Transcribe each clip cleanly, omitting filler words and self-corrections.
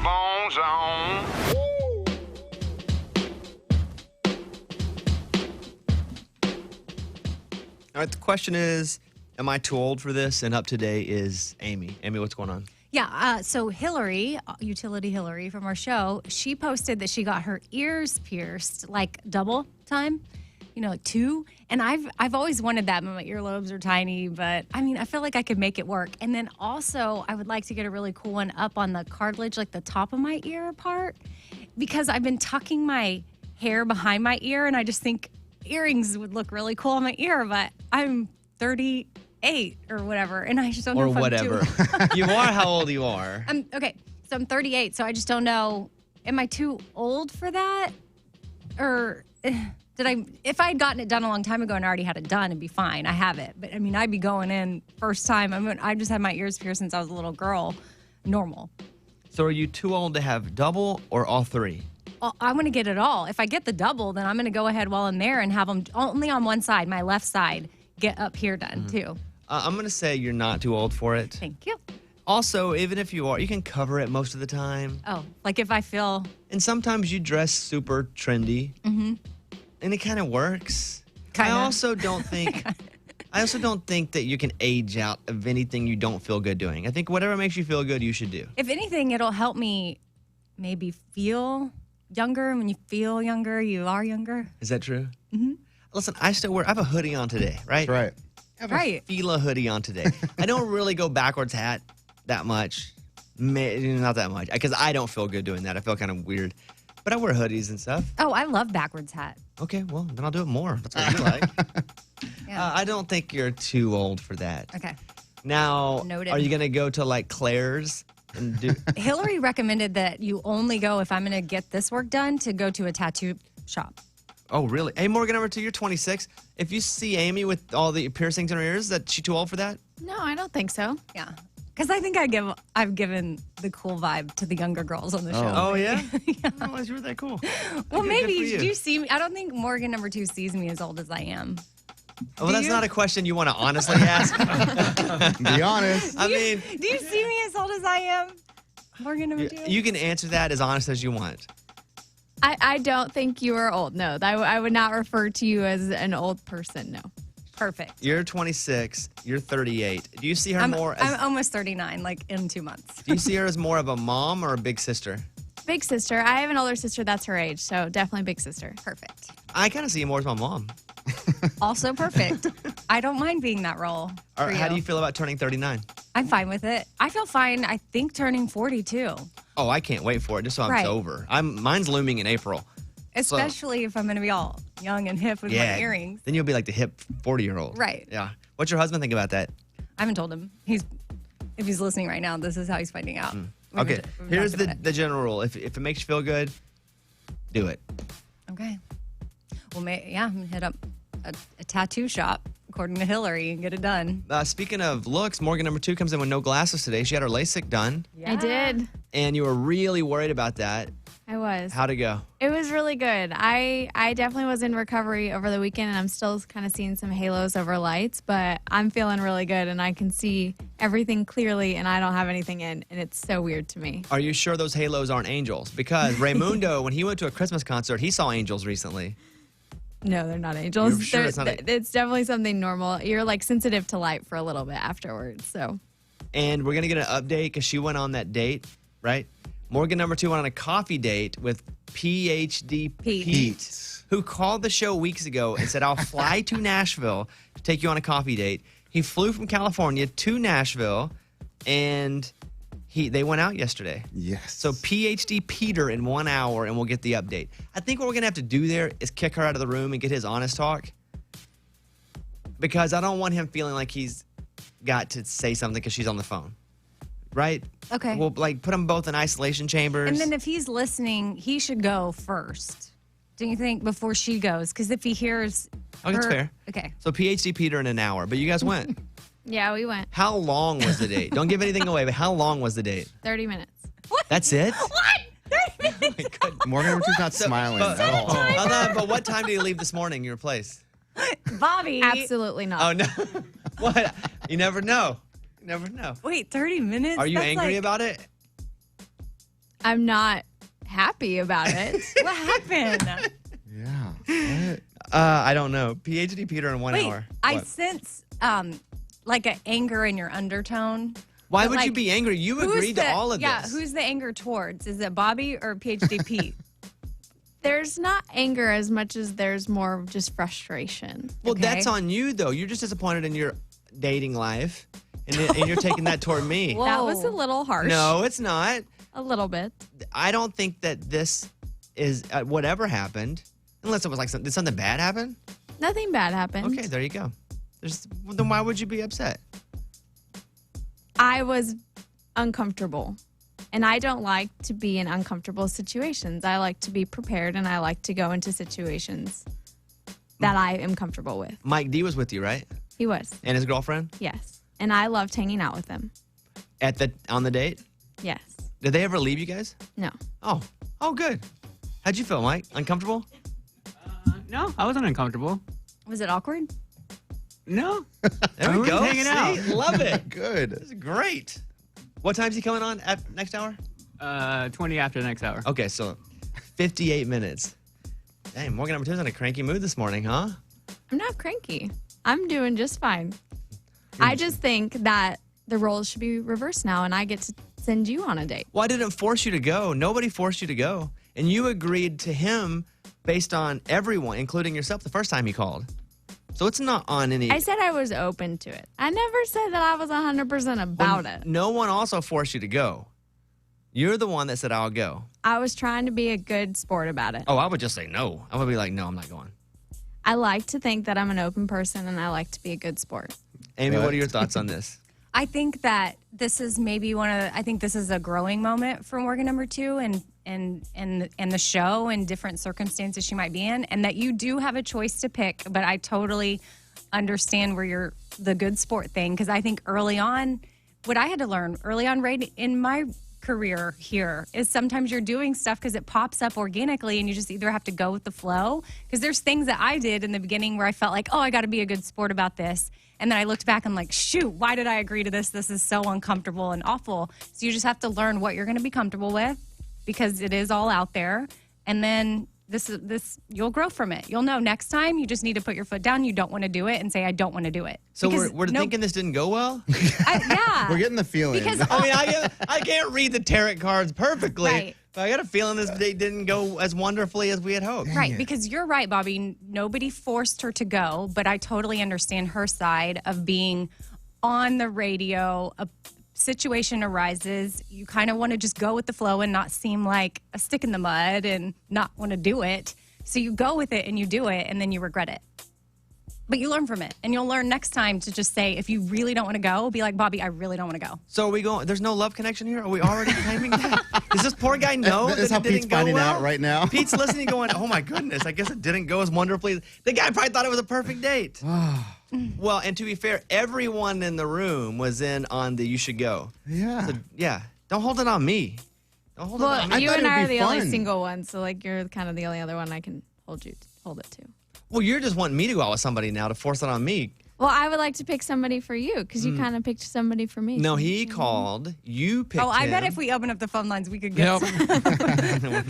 bones on. All right, the question is, am I too old for this? And up today is Amy. Amy, what's going on? Yeah, so Hillary, Utility Hillary from our show, she posted that she got her ears pierced like double time, like 2. And I've always wanted that, but my earlobes are tiny, but I mean, I feel like I could make it work. And then also, I would like to get a really cool one up on the cartilage, like the top of my ear part, because I've been tucking my hair behind my ear, and I just think earrings would look really cool on my ear, but I'm 38 or whatever, and I just don't know Or if whatever. I'm too... You are how old you are. Okay, so I'm 38, so I just don't know. Am I too old for that? Or if I had gotten it done a long time ago and already had it done, it'd be fine. I have it. But I mean, I'd be going in first time. I just had my ears pierced since I was a little girl. Normal. So are you too old to have double or all 3? I want to get it all. If I get the double, then I'm going to go ahead while I'm there and have them only on one side, my left side, get up here done too. I'm going to say you're not too old for it. Thank you. Also, even if you are, you can cover it most of the time. Oh, like if I feel... And sometimes you dress super trendy. Mm-hmm. And it kind of works. Kinda. I also don't think that you can age out of anything you don't feel good doing. I think whatever makes you feel good, you should do. If anything, it'll help me maybe feel younger. When you feel younger, you are younger. Is that true? Mm-hmm. Listen, I have a hoodie on today, right? That's right. I have a Fila hoodie on today. I don't really go backwards hat that much. Not that much. Because I don't feel good doing that. I feel kind of weird. But I wear hoodies and stuff. Oh, I love backwards hat. Okay, well, then I'll do it more. That's what you like. Yeah. I don't think you're too old for that. Okay. Now, Noted. Are you going to go to like Claire's and do... Hillary recommended that you only go, if I'm going to get this work done, to go to a tattoo shop. Oh, really? Hey, Morgan, number 2, you're 26. If you see Amy with all the piercings in her ears, is that she too old for that? No, I don't think so. Yeah. Because I think I've given the cool vibe to the younger girls on the show. Oh, yeah? Yeah. I didn't realize you were that cool. Well, Okay, maybe. good for you. Do you see me? I don't think Morgan number 2 sees me as old as I am. Well, that's not a question you want to honestly ask. Be honest. I mean, Do you see me as old as I am? Morgan number 2? you can answer that as honest as you want. I don't think you are old. No, I would not refer to you as an old person. No. Perfect. You're 26. You're 38. Do you see her more as... I'm almost 39, like in 2 months. Do you see her as more of a mom or a big sister? Big sister. I have an older sister that's her age, so definitely big sister. Perfect. I kind of see you more as my mom. Also perfect. I don't mind being that role. All right, how do you feel about turning 39? I'm fine with it. I feel fine, I think, turning 40 too. Oh, I can't wait for it, just so Right. it's over. Mine's looming in April. Especially if I'm going to be all young and hip with my earrings. Then you'll be like the hip 40-year-old. Right. Yeah. What's your husband think about that? I haven't told him. If he's listening right now, this is how he's finding out. Okay, We've here's talked about the general rule. If it makes you feel good, do it. it. Okay. Well, hit up a tattoo shop, according to Hillary, and get it done. Speaking of looks, Morgan number 2 comes in with no glasses today. She had her LASIK done, Yeah. I did. and you were really worried about that. I was. How'd it go? It was really good. I definitely was in recovery over the weekend, and I'm still kind of seeing some halos over lights, but I'm feeling really good, and I can see everything clearly, and I don't have anything in, and it's so weird to me. Are you sure those halos aren't angels? Because Raymundo, when he went to a Christmas concert, he saw angels recently. No, they're not angels. You're sure it's not it's definitely something normal. You're like sensitive to light for a little bit afterwards, so. And we're going to get an update because she went on that date, right? Morgan number 2 went on a coffee date with PhD Pete, who called the show weeks ago and said, I'll fly to Nashville to take you on a coffee date. He flew from California to Nashville, and they went out yesterday. Yes. So PhD Peter in 1 hour, and we'll get the update. I think what we're going to have to do there is kick her out of the room and get his honest talk, because I don't want him feeling like he's got to say something because she's on the phone. Right? Okay. We'll put them both in isolation chambers. And then if he's listening, he should go first. Don't you think, before she goes? Because if he hears Oh, that's her- fair. Okay. So PhD Peter in an hour, but you guys went. Yeah, we went How long was the date? Don't give anything away, but how long was the date? 30 minutes. That's it? What? 30 minutes? Morgan number 2's not smiling at all. Hold on, but what time did you leave this morning, your place? Bobby. Absolutely not. Oh, no. What? You never know. You never know. Wait, 30 minutes? Are you That's angry like- about it? I'm not happy about it. What happened? Yeah. What? I don't know. PhD Peter in 1 Wait, hour. I What? sense like an anger in your undertone. Why But, would you like, be angry? You Who's agreed to the- all of yeah, this. who's the anger towards? Is it Bobby or PhD Pete? There's not anger as much as there's more of just frustration. Well, Okay. that's on you, though. You're just disappointed in your dating life, and you're taking that toward me. Whoa. That was a little harsh. No, it's not. A little bit. I don't think that this is whatever happened, unless it was like did something bad happen? Nothing bad happened. Okay, there you go. Then why would you be upset? I was uncomfortable. And I don't like to be in uncomfortable situations. I like to be prepared and I like to go into situations that I am comfortable with. Mike D was with you, right? He was. And his girlfriend Yes. And I loved hanging out with him. on the date. Yes. Did they ever leave you guys? No. Oh, good. How'd you feel, Mike? Uncomfortable? No, I wasn't uncomfortable. Was it awkward? No. There We we were go. hanging out. See? Love it. Good. This is great. What time's he coming on next hour? 20 after the next hour. Okay, so 58 minutes. Dang, Morgan number 2's in a cranky mood this morning, huh? I'm not cranky. I'm doing just fine. I just think that the roles should be reversed now and I get to send you on a date. Well, I didn't force you to go. Nobody forced you to go. And you agreed to him based on everyone, including yourself, the first time he called. So it's not on any... I said I was open to it. I never said that I was 100% about it. No one also forced you to go. You're the one that said, I'll go. I was trying to be a good sport about it. Oh, I would just say no. I would be like, no, I'm not going. I like to think that I'm an open person and I like to be a good sport. Amy, what Right. are your thoughts on this? I think that this is maybe I think this is a growing moment for Morgan number 2 and the show and different circumstances she might be in, and that you do have a choice to pick, but I totally understand where you're the good sport thing, because I think early on, what I had to learn early on right in my career here is sometimes you're doing stuff because it pops up organically and you just either have to go with the flow, because there's things that I did in the beginning where I felt like, oh, I got to be a good sport about this. And then I looked back and like, shoot, why did I agree to this? This is so uncomfortable and awful. So you just have to learn what you're going to be comfortable with, because it is all out there. And then this you'll grow from it. You'll know next time you just need to put your foot down. You don't want to do it and say, I don't want to do it. So Because we're thinking this didn't go well? yeah. We're getting the feeling. Because I mean, I can't read the tarot cards perfectly, Right. but I got a feeling this date didn't go as wonderfully as we had hoped. Right, because you're right, Bobby. Nobody forced her to go, but I totally understand her side of being on the radio. A situation arises, you kind of want to just go with the flow and not seem like a stick in the mud and not want to do it. So you go with it and you do it, and then you regret it. But you learn from it, and you'll learn next time to just say, if you really don't want to go, be like, Bobby, I really don't want to go. So are we going? There's no love connection here? Are we already claiming that? Does this poor guy know That's that how it didn't Pete's go finding well? out right now. Pete's listening going, oh my goodness, I guess it didn't go as wonderfully. The guy probably thought it was a perfect date. Well, and to be fair, everyone in the room was in on the you should go. Yeah. So, yeah, don't hold it on me. Don't hold it on Well, me. you thought and it would I are be the only fun. single ones, so like you're kind of the only other one I can hold it to. Well, you're just wanting me to go out with somebody now to force it on me. Well, I would like to pick somebody for you because you kind of picked somebody for me. No, he called. You picked Oh, I bet him. if we open up the phone lines, we could get some.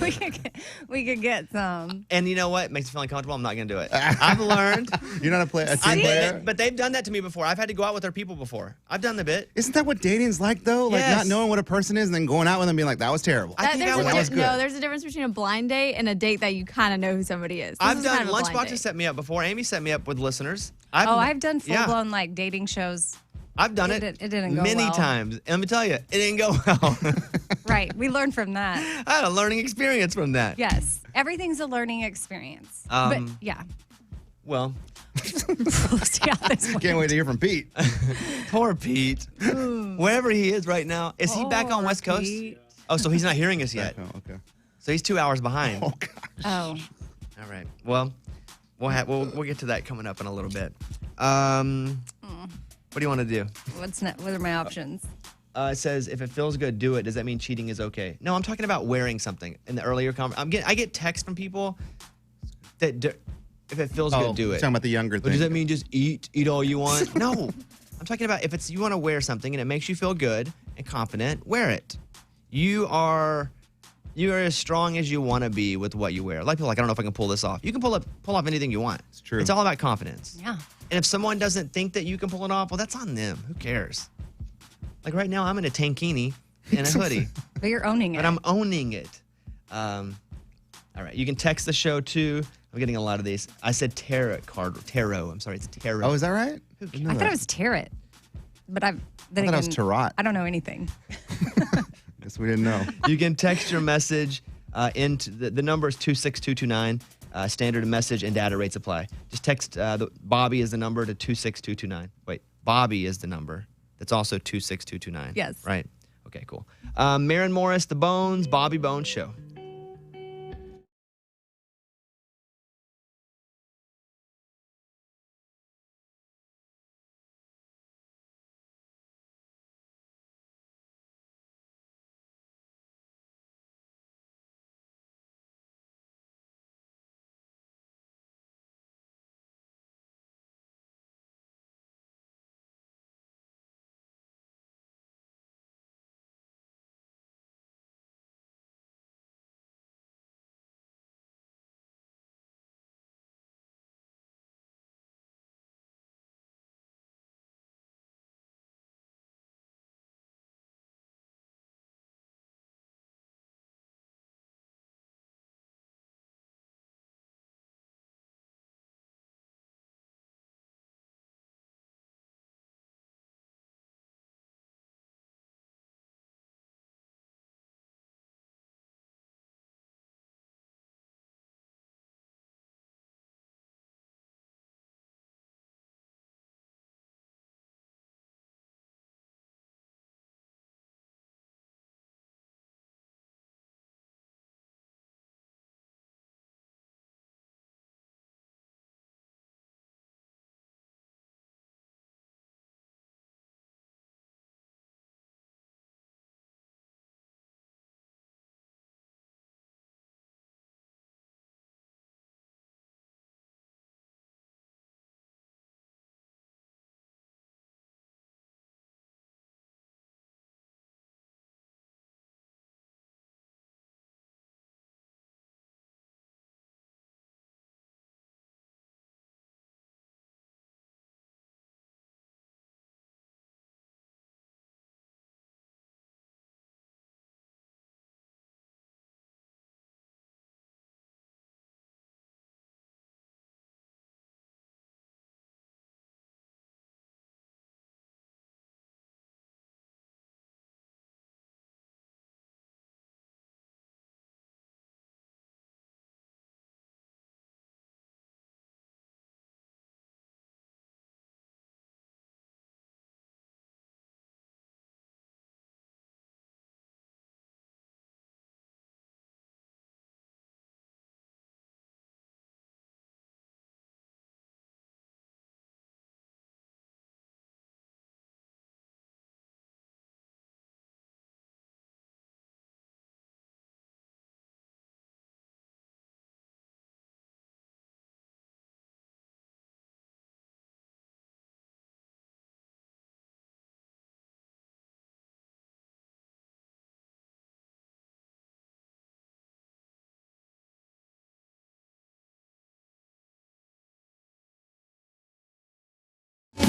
we could get some. And you know what? It makes me feel uncomfortable. I'm not going to do it. I've learned. You're not a team player? But they've done that to me before. I've had to go out with their people before. I've done the bit. Isn't that what dating's like, though? Like, Yes. not knowing what a person is and then going out with them and being like, that was terrible. I think There's I a would- that was good. No, there's a difference between a blind date and a date that you kind of know who somebody is. This I've is done kind of a blind Lunchbox date. has set me up before. Amy set me up with listeners. I've done full yeah. blown like dating shows. I've done It it. didn't go many well. times. And let me tell you, it didn't go well. Right. We learned from that. I had a learning experience from that. Yes. Everything's a learning experience. but yeah. Well, We'll see how this one. Can't wait to hear from Pete. poor Pete. Wherever he is right now. Is he back on Poor West Coast? Pete. Oh, so he's not hearing us yet. Oh, okay. So he's 2 hours behind. Oh, gosh. Oh. All right. Well, we'll get to that coming up in a little bit. What do you want to do? What are my options? It says if it feels good, do it. Does that mean cheating is okay? No, I'm talking about wearing something. In the earlier conversation, I get texts from people that if it feels good, do it. Talking about the younger But thing. does that mean just eat all you want? No. I'm talking about if you want to wear something and it makes you feel good and confident, wear it. You are You are as strong as you want to be with what you wear. Like people are like, I don't know if I can pull this off. You can pull off anything you want. It's true. It's all about confidence. Yeah. And if someone doesn't think that you can pull it off, well, that's on them. Who cares? Like right now, I'm in a tankini and a hoodie. But you're owning it. And I'm owning it. All right. You can text the show too. I'm getting a lot of these. I said tarot card. Tarot. I'm sorry. It's tarot. Oh, is that right? I thought it was tarot. But I thought it was tarot. I don't know anything. Guess we didn't know. You can text your message into the number is 26229. Standard message and data rates apply. Just text Bobby is the number to 26229. Wait, Bobby is the number. That's also 26229. Yes. Right. Okay, cool. Maren Morris, The Bones, Bobby Bones Show.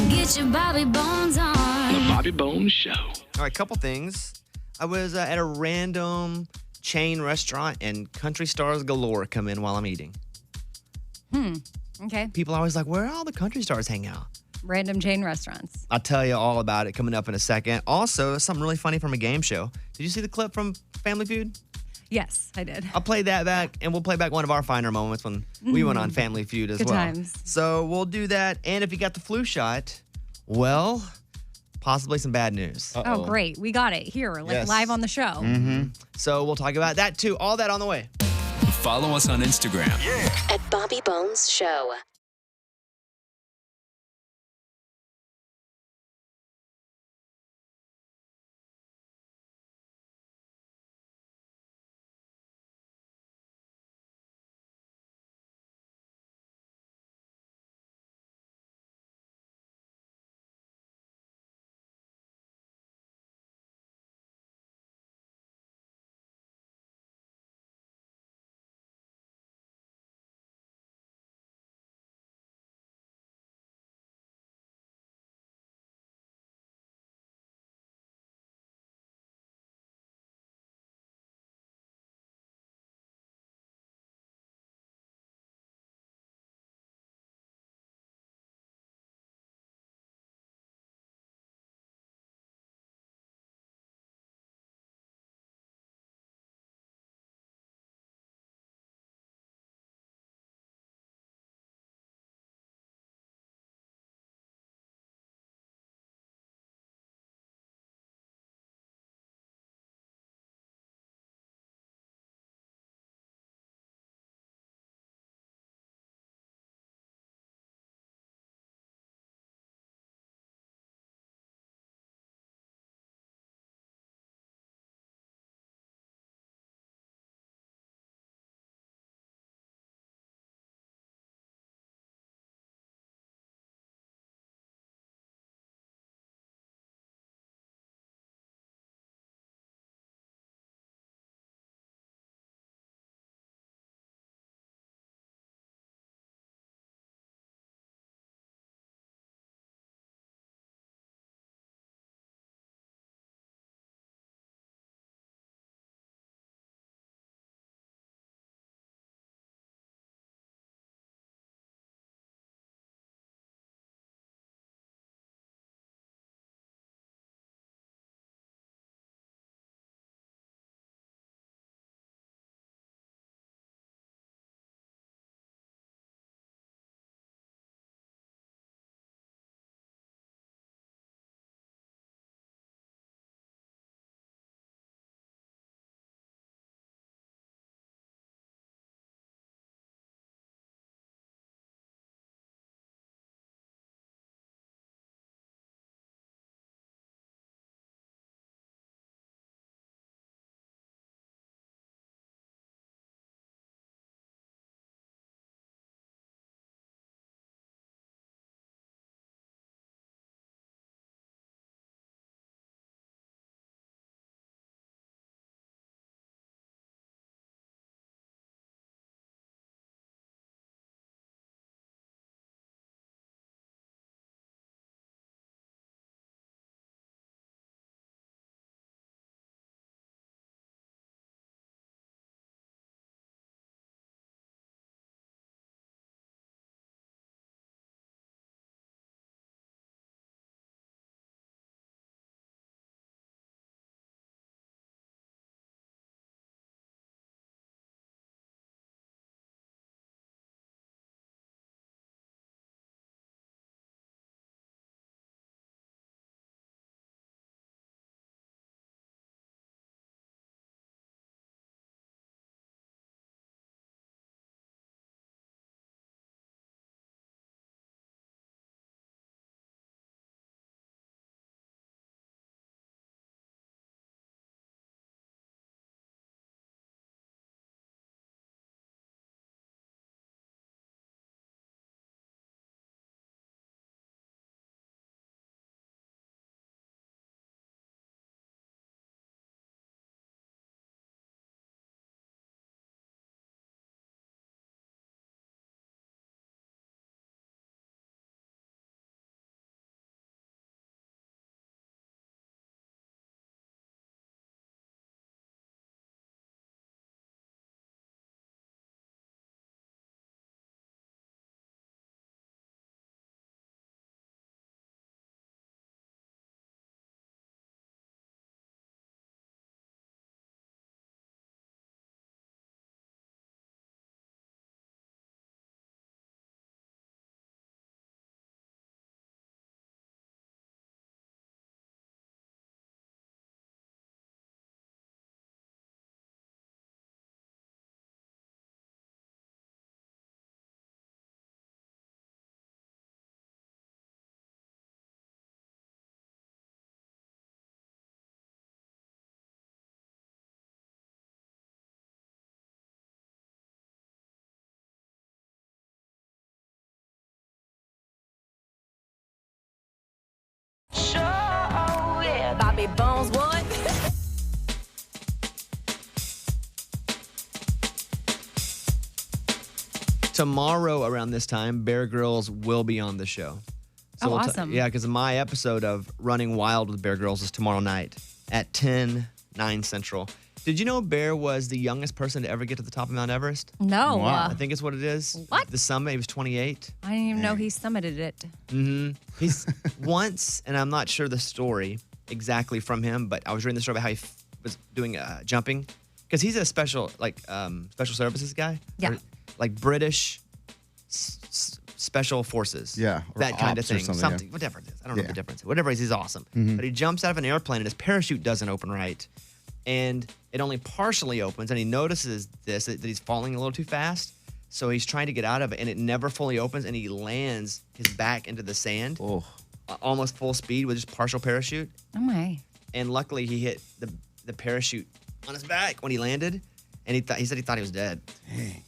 Get your Bobby Bones on. The Bobby Bones Show. All right, couple things. I was at a random chain restaurant and country stars galore come in while I'm eating. Okay. People are always like, where all the country stars hang out? Random chain restaurants. I'll tell you all about it coming up in a second. Also, something really funny from a game show. Did you see the clip from Family Feud? Yes, I did. I'll play that back, and we'll play back one of our finer moments when we went on Family Feud as Good well. times. So we'll do that. And if you got the flu shot, well, possibly some bad news. Oh, great. We got it here, like Yes. live on the show. So we'll talk about that too. All that on the way. Follow us on Instagram. At Bobby Bones Show. Bobby Bones, what? Tomorrow around this time, Bear Grylls will be on the show. Oh, we'll awesome. Yeah, because my episode of Running Wild with Bear Grylls is tomorrow night at 9 Central. Did you know Bear was the youngest person to ever get to the top of Mount Everest? No. I think it's what it is. What? The summit, he was 28. I didn't even know he summited it. He's once, and I'm not sure the story exactly from him, but I was reading the story about how he was doing jumping. Because he's a special services guy. Yeah. Or, like British special forces. Yeah, or That kind of ops or thing. something, yeah. Whatever it is. I don't know the difference. Whatever it is, he's awesome. But he jumps out of an airplane and his parachute doesn't open right. And it only partially opens. And he notices that he's falling a little too fast. So he's trying to get out of it and it never fully opens. And he lands his back into the sand. Oh. Almost full speed with just partial parachute. Oh, my. And luckily he hit the parachute on his back when he landed. And he said he thought he was dead. Dang.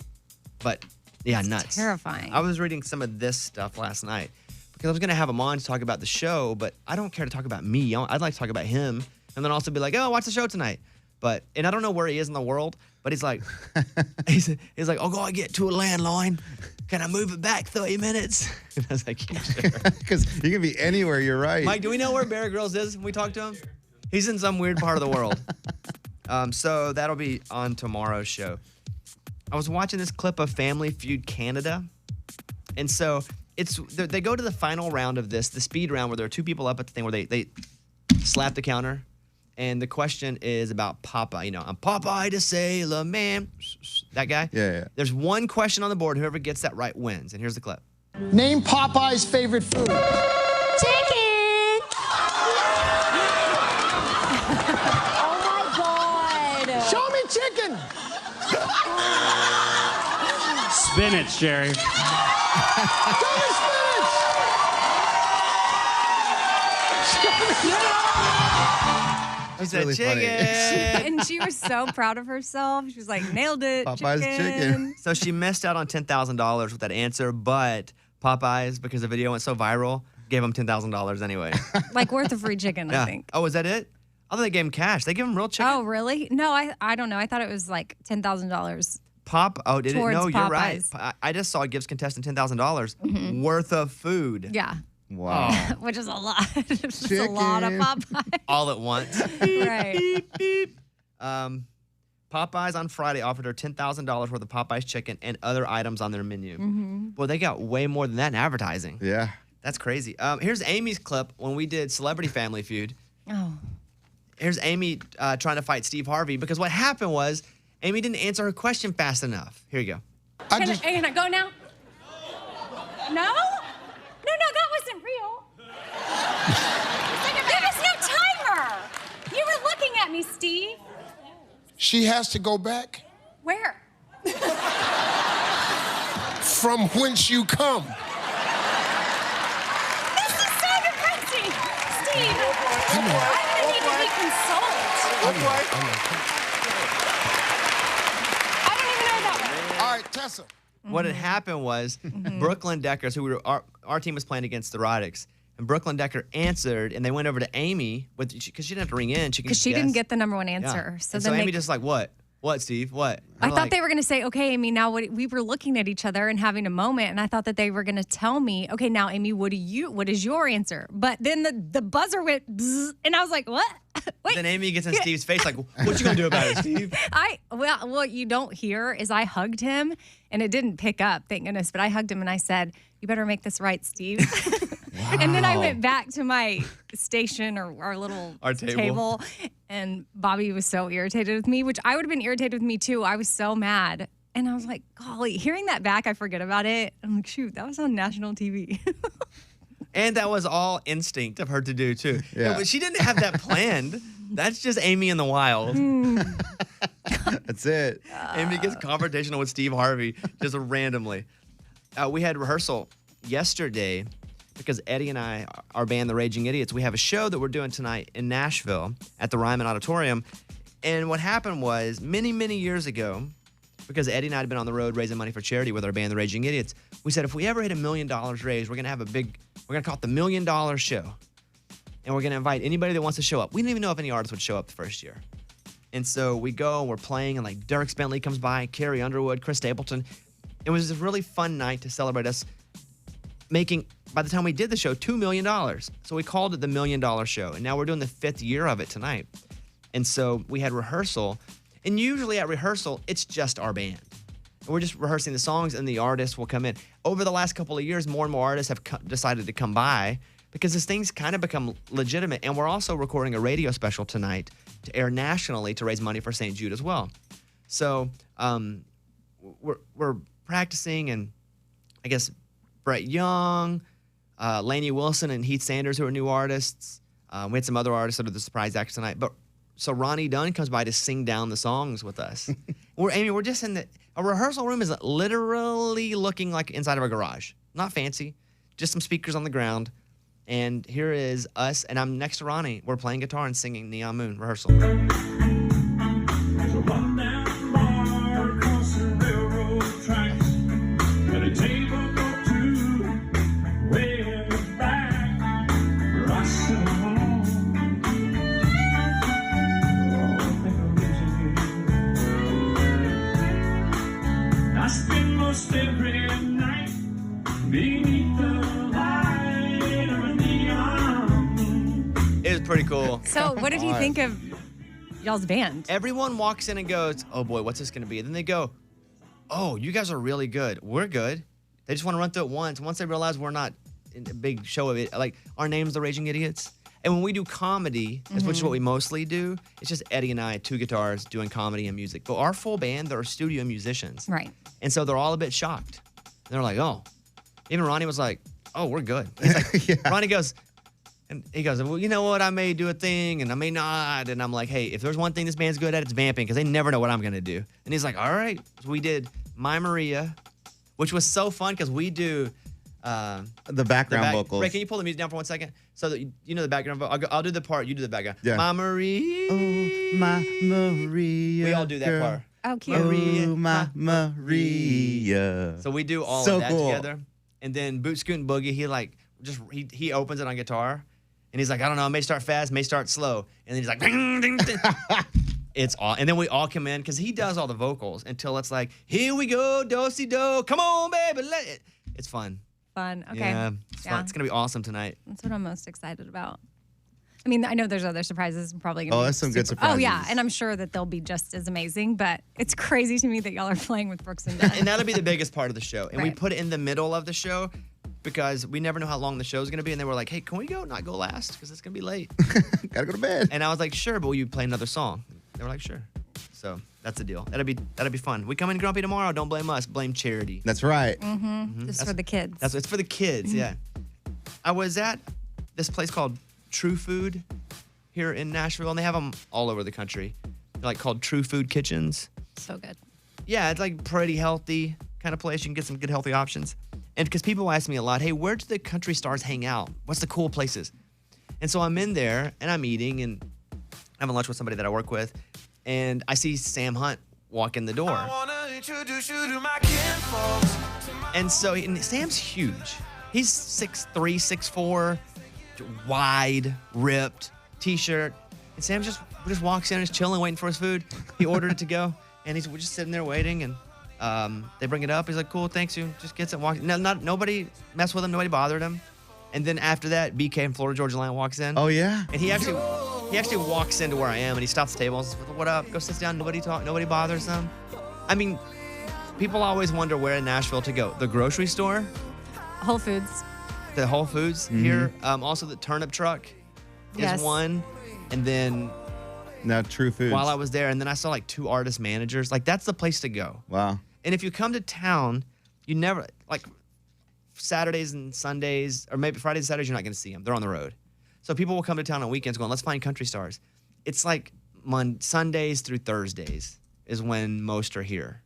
But yeah, nuts. Terrifying. I was reading some of this stuff last night because I was going to have him on to talk about the show, but I don't care to talk about me. I'd like to talk about him and then also be like, oh, watch the show tonight. And I don't know where he is in the world, but he's like, he's like, oh, go I get to a landline. Can I move it back 30 minutes? And I was like, yeah, sure. Because you can be anywhere, you're right. Mike, do we know where Bear Grylls is when we talk to him? He's in some weird part of the world. So that'll be on tomorrow's show. I was watching this clip of Family Feud Canada. And so they go to the final round of this, the speed round, where there are two people up at the thing where they slap the counter. And the question is about Popeye. You know, I'm Popeye the Sailor Man. That guy? Yeah. There's one question on the board. Whoever gets that right wins. And here's the clip. Name Popeye's favorite food. Chicken! Oh my God! Show me chicken. Spinach, Jerry. Show me spinach. She said really funny. chicken. And she was so proud of herself. She was like, nailed it. Popeye's chicken. So she missed out on $10,000 with that answer, but Popeyes, because the video went so viral, gave him $10,000 anyway. Like worth of free chicken, I think. Oh, is that it? I thought they gave him cash. They give him real chicken. Oh, really? No, I don't know. I thought it was like $10,000. Oh, did it? Towards No, you're right. Popeyes. I just saw it gives contestant $10,000 worth of food. Yeah. Wow. Which is a lot. It's a lot of Chicken. Popeye. All at once. Right. Popeyes on Friday offered her $10,000 worth of Popeyes chicken and other items on their menu. Boy, they got way more than that in advertising. Yeah. That's crazy. Here's Amy's clip when we did Celebrity Family Feud. Oh. Here's Amy trying to fight Steve Harvey because what happened was Amy didn't answer her question fast enough. Here you go. Can I go now? No? No, that wasn't real. There was no timer. You were looking at me, Steve. She has to go back Where? from whence you come. This is so depressing. Steve, I'm gonna need to be consoled. I don't even know that one. All right, Tessa. What had happened was Brooklyn Deckers, our team was playing against the Roddics, and Brooklyn Decker answered, and they went over to Amy because she didn't have to ring in. Because she didn't get the number one answer. Yeah. So And then Amy just like, what? What, Steve? What? I thought they were going to say, okay, Amy, now we were looking at each other and having a moment, and I thought that they were going to tell me, okay, now, Amy, what is your answer? But then the buzzer went bzz, and I was like, what? Wait. Then Amy gets in Steve's face like, what you going to do about it, Steve? What you don't hear is I hugged him, and it didn't pick up, thank goodness, but I hugged him and I said, you better make this right, Steve. Wow. And then I went back to my station or our table, and Bobby was so irritated with me, which I would have been irritated with me too. I was so mad. And I was like, golly, hearing that back, I forget about it. I'm like, shoot, that was on national TV. And that was all instinct of her to do too. Yeah. No, but she didn't have that planned. That's just Amy in the wild. That's it. Amy gets confrontational with Steve Harvey just randomly. We had rehearsal yesterday because Eddie and I, our band, The Raging Idiots, we have a show that we're doing tonight in Nashville at the Ryman Auditorium. And what happened was many, many years ago, because Eddie and I had been on the road raising money for charity with our band, The Raging Idiots, we said if we ever hit $1 million raised, we're going to call it the $1 Million Show. and we're going to invite anybody that wants to show up. We didn't even know if any artists would show up the first year. And so we go, and we're playing, and like Dirk Bentley comes by, Carrie Underwood, Chris Stapleton. It was a really fun night to celebrate us making, by the time we did the show, $2 million. So we called it the $1 Million Show, and now we're doing the 5th year of it tonight. And so we had rehearsal, and usually at rehearsal, it's just our band. And we're just rehearsing the songs, and the artists will come in. Over the last couple of years, more and more artists have decided to come by because this thing's kind of become legitimate. And we're also recording a radio special tonight to air nationally to raise money for St. Jude as well. So we're practicing, and I guess Brett Young, Lainey Wilson, and Heath Sanders, who are new artists. We had some other artists that are the surprise acts tonight. So Ronnie Dunn comes by to sing down the songs with us. We're just in a rehearsal room is literally looking like inside of a garage. Not fancy, just some speakers on the ground. And here is us, and I'm next to Ronnie. We're playing guitar and singing Neon Moon rehearsal. Every night beneath the light of a neon moon. It was pretty cool. So, what did he think of y'all's band? Everyone walks in and goes, "Oh boy, what's this going to be?" And then they go, "Oh, you guys are really good. We're good." They just want to run through it once. Once they realize we're not in a big show of it, like our name's the Raging Idiots. And when we do comedy, which is what we mostly do, it's just Eddie and I, 2 guitars, doing comedy and music. But our full band, they're studio musicians. Right. And so they're all a bit shocked. They're like, "Oh." Even Ronnie was like, "Oh, we're good." He's like, Yeah. Ronnie goes, and he goes, "Well, you know what? I may do a thing and I may not." And I'm like, "Hey, if there's one thing this band's good at, it's vamping, because they never know what I'm going to do." And he's like, "All right." So we did My Maria, which was so fun because we do The background vocals. Ray, can you pull the music down for 1 second? So that you know the background vocal. I'll do the part, you do the background. Yeah. My Maria. Oh, my Maria. We all do that girl. part. Oh, cute. Oh, my Maria. So we do all So of that cool. together. And then Boot Scoot and Boogie, he opens it on guitar. And he's like, "I don't know, it may start fast, may start slow." And then he's like, ding, ding, ding. It's all, and then we all come in because he does all the vocals until it's like, "Here we go, do-si-do, come on, baby, let it." It's fun. Fun. Okay. Yeah, it's fun. It's gonna be awesome tonight. That's what I'm most excited about. I mean, I know there's other surprises. Probably gonna Oh, be there's some good Oh yeah, surprises. and I'm sure that they'll be just as amazing. But it's crazy to me that y'all are playing with Brooks and Dunn. And that'll be the biggest part of the show. And we Right. put it in the middle of the show because we never know how long the show's gonna be. And they were like, "Hey, can we not go last? Because it's gonna be late." Gotta go to bed. And I was like, "Sure, but will you play another song?" They were like, "Sure." So that's the deal. That'll be fun. We come in grumpy tomorrow. Don't blame us. Blame Charity. That's right. Just for the kids. It's for the kids. Yeah. I was at this place called True Food here in Nashville, and they have them all over the country. They're like called True Food Kitchens. so good. Yeah, it's like pretty healthy kind of place. You can get some good healthy options. And because people ask me a lot, "Hey, where do the country stars hang out? What's the cool places?" And so I'm in there and I'm eating and having lunch with somebody that I work with, and I see Sam Hunt walk in the door. And so and Sam's huge. He's 6'3", 6'4", wide, ripped, t-shirt. And Sam just walks in and is chilling, waiting for his food. He ordered it to go, and we're just sitting there waiting, and they bring it up. He's like, "Cool, thanks." You just gets it, walks. No, nobody messed with him. Nobody bothered him. And then after that, BK from Florida Georgia Line walks in. Oh, yeah? And he actually walks into where I am, and he stops the table and says, "What up?" Go sits down. Nobody bothers him. I mean, people always wonder where in Nashville to go. The grocery store, Whole Foods. the Whole Foods here. Also, the turnip truck is Yes. one. And then Now, True Foods. while I was there, and then I saw like 2 artist managers. Like, that's the place to go. Wow. And if you come to town, you never, like, Saturdays and Sundays, or maybe Fridays and Saturdays, you're not going to see them. They're on the road. So people will come to town on weekends going, "Let's find country stars." It's like Sundays through Thursdays is when most are here.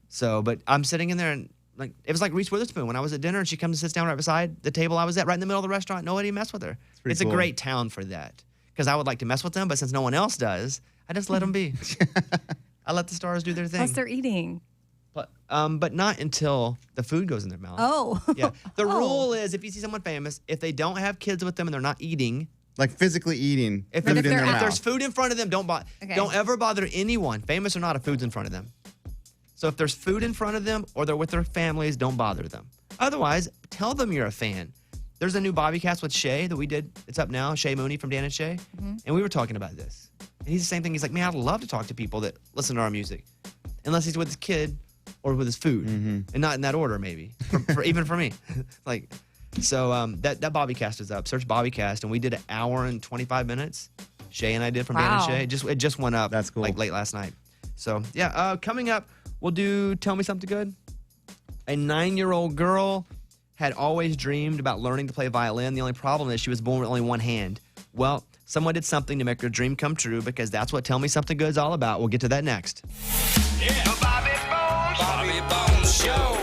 So, but I'm sitting in there, and like it was like Reese Witherspoon when I was at dinner, and she comes and sits down right beside the table I was at, right in the middle of the restaurant. Nobody messed with her. pretty It's cool. a great town for that, because I would like to mess with them, but since no one else does, I just let them be. I let the stars do their thing. Plus, they're eating. But not until the food goes in their mouth. Oh. Yeah. The Oh. rule is if you see someone famous, if they don't have kids with them and they're not eating, Like physically eating If, food if, in their if mouth. there's food in front of them, Okay. don't ever bother anyone, famous or not, if food's in front of them. So if there's food in front of them or they're with their families, don't bother them. Otherwise, tell them you're a fan. There's a new Bobbycast with Shay that we did. It's up now, Shay Mooney from Dan and Shay. And we were talking about this. And he's the same thing. He's like, man, I'd love to talk to people that listen to our music. Unless he's with his kid or with his food. And not in that order, maybe. Even for me. So that Bobbycast is up. Search Bobbycast. And we did an hour and 25 minutes. Shay and I did from Dan and Wow. Shay. It just went up. That's cool. Like late last night. So, yeah. Coming up, we'll do Tell Me Something Good. A 9-year-old girl had always dreamed about learning to play violin. The only problem is she was born with only one hand. Well, someone did something to make her dream come true because that's what Tell Me Something Good is all about. We'll get to that next. Bobby Bones Show.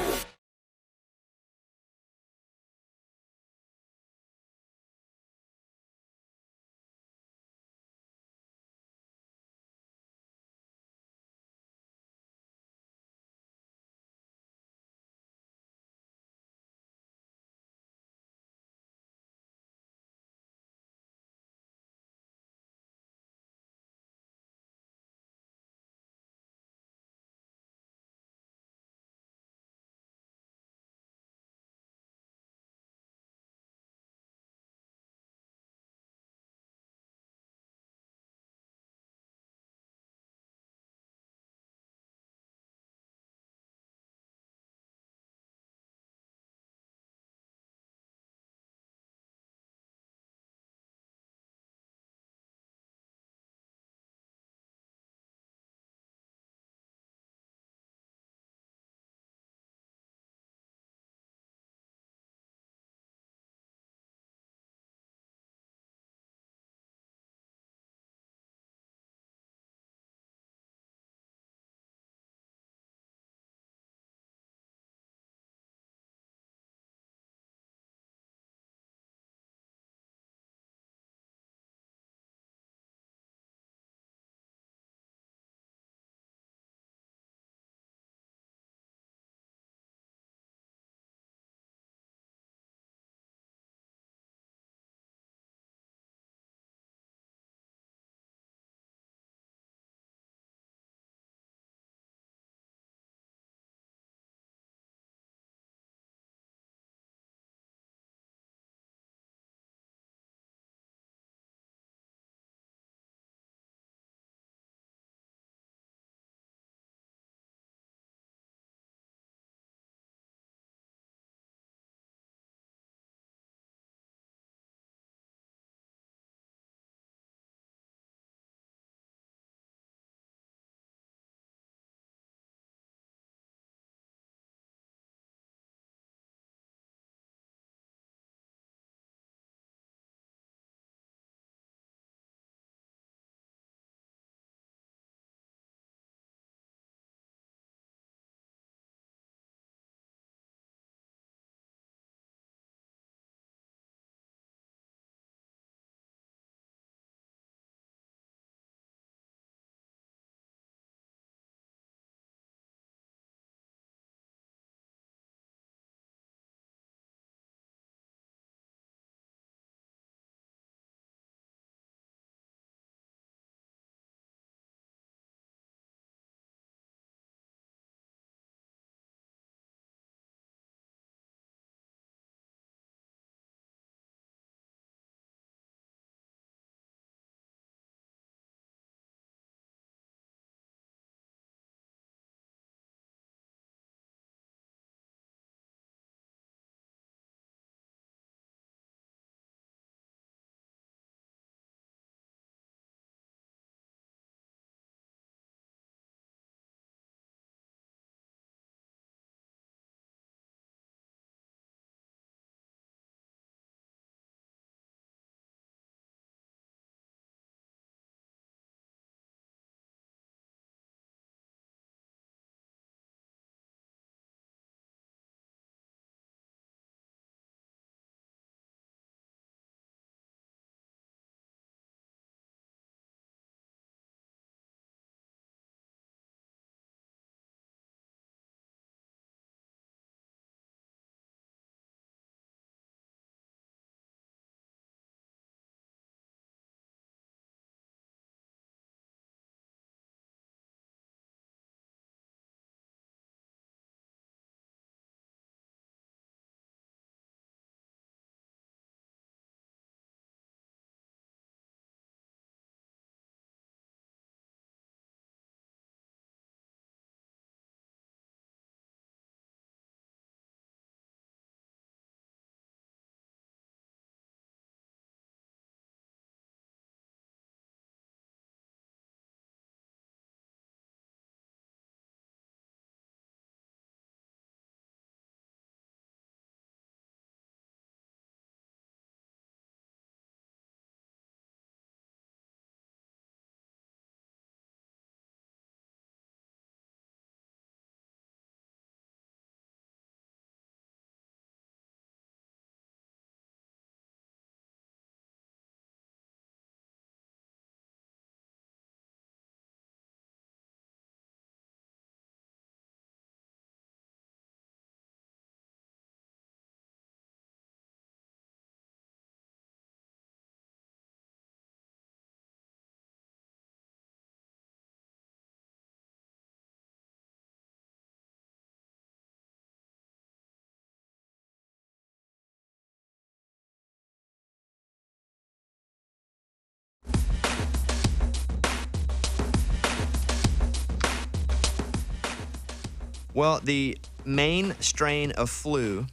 Well, the main strain of flu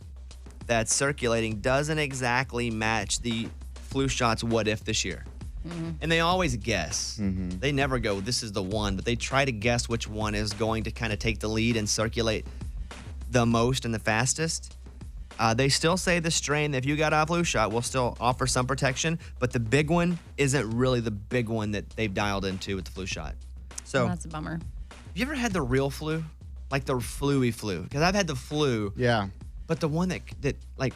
that's circulating doesn't exactly match the flu shots what if this year. And they always guess. They never go, this is the one, but they try to guess which one is going to kind of take the lead and circulate the most and the fastest. They still say the strain that if you got a flu shot will still offer some protection, but the big one isn't really the big one that they've dialed into with the flu shot. So, That's a bummer. have you ever had the real flu? Like the flu-y flu? Because I've had the flu, Yeah. but the one that like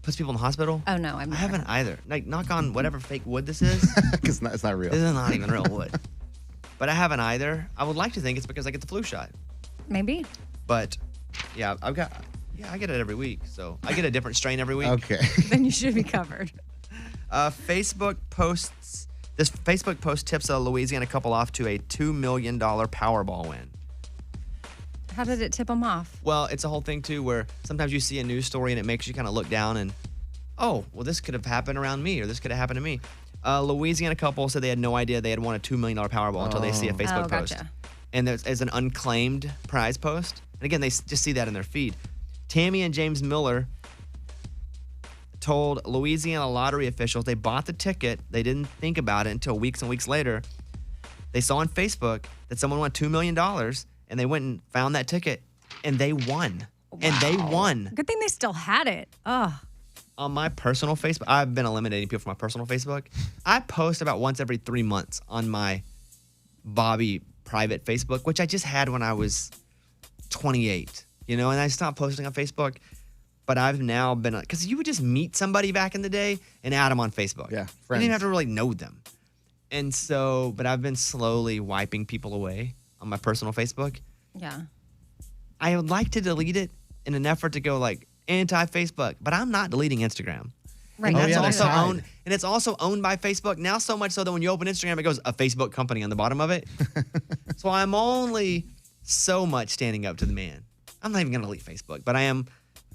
puts people in the hospital? Oh, no, I haven't either. Like, knock on whatever fake wood this is. Because it's not real. This is not even real wood. But I haven't either. I would like to think it's because I get the flu shot. Maybe. But yeah, I get it every week. So I get a different strain every week. Okay. Then you should be covered. Facebook post tips a Louisiana couple off to a $2 million Powerball win. How did it tip them off? Well, it's a whole thing too where sometimes you see a news story and it makes you kind of look down and, oh, well, this could have happened around me or this could have happened to me. Louisiana couple said they had no idea they had won a $2 million Powerball until they see a Facebook post. Gotcha. And there's an unclaimed prize post. And again, they just see that in their feed. Tammy and James Miller told Louisiana lottery officials they bought the ticket. They didn't think about it until weeks and weeks later. They saw on Facebook that someone won $2 million and they went and found that ticket and they won. Wow. And they won. Good thing they still had it. Oh. On my personal Facebook, I've been eliminating people from my personal Facebook. I post about once every 3 months on my Bobby private Facebook, which I just had when I was 28, and I stopped posting on Facebook. But I've now been, because you would just meet somebody back in the day and add them on Facebook. Yeah, You friends. didn't have to really know them. And so, but I've been slowly wiping people away on my personal Facebook. Yeah. I would like to delete it in an effort to go like anti-Facebook, but I'm not deleting Instagram. Right. And Oh, that's yeah, also they hide. owned, and it's also owned by Facebook now, so much so that when you open Instagram, it goes a Facebook company on the bottom of it. So I'm only so much standing up to the man. I'm not even gonna delete Facebook, but I am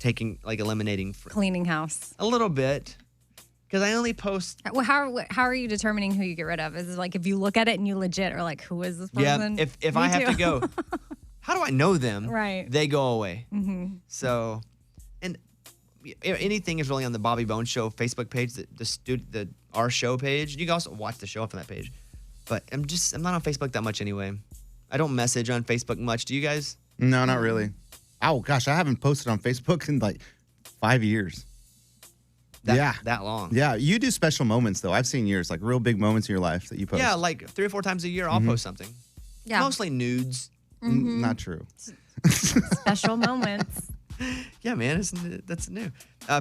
eliminating Cleaning house. a little bit because I only post. Well, how are you determining who you get rid of? Is it like if you look at it and you legit are like, who is this person? Yeah, if Me I have too. to go, how do I know them? Right. They go away. Mm-hmm. So, and anything is really on the Bobby Bones Show Facebook page, our show page. You can also watch the show from that page. But I'm not on Facebook that much anyway. I don't message on Facebook much. Do you guys? No, not really. Oh, gosh, I haven't posted on Facebook in like 5 years. That long. Yeah, you do special moments, though. I've seen yours, like real big moments in your life that you post. Yeah, like 3 or 4 times a year, I'll post something. Yeah. Mostly nudes. Not true. Special moments. Yeah, man, that's new.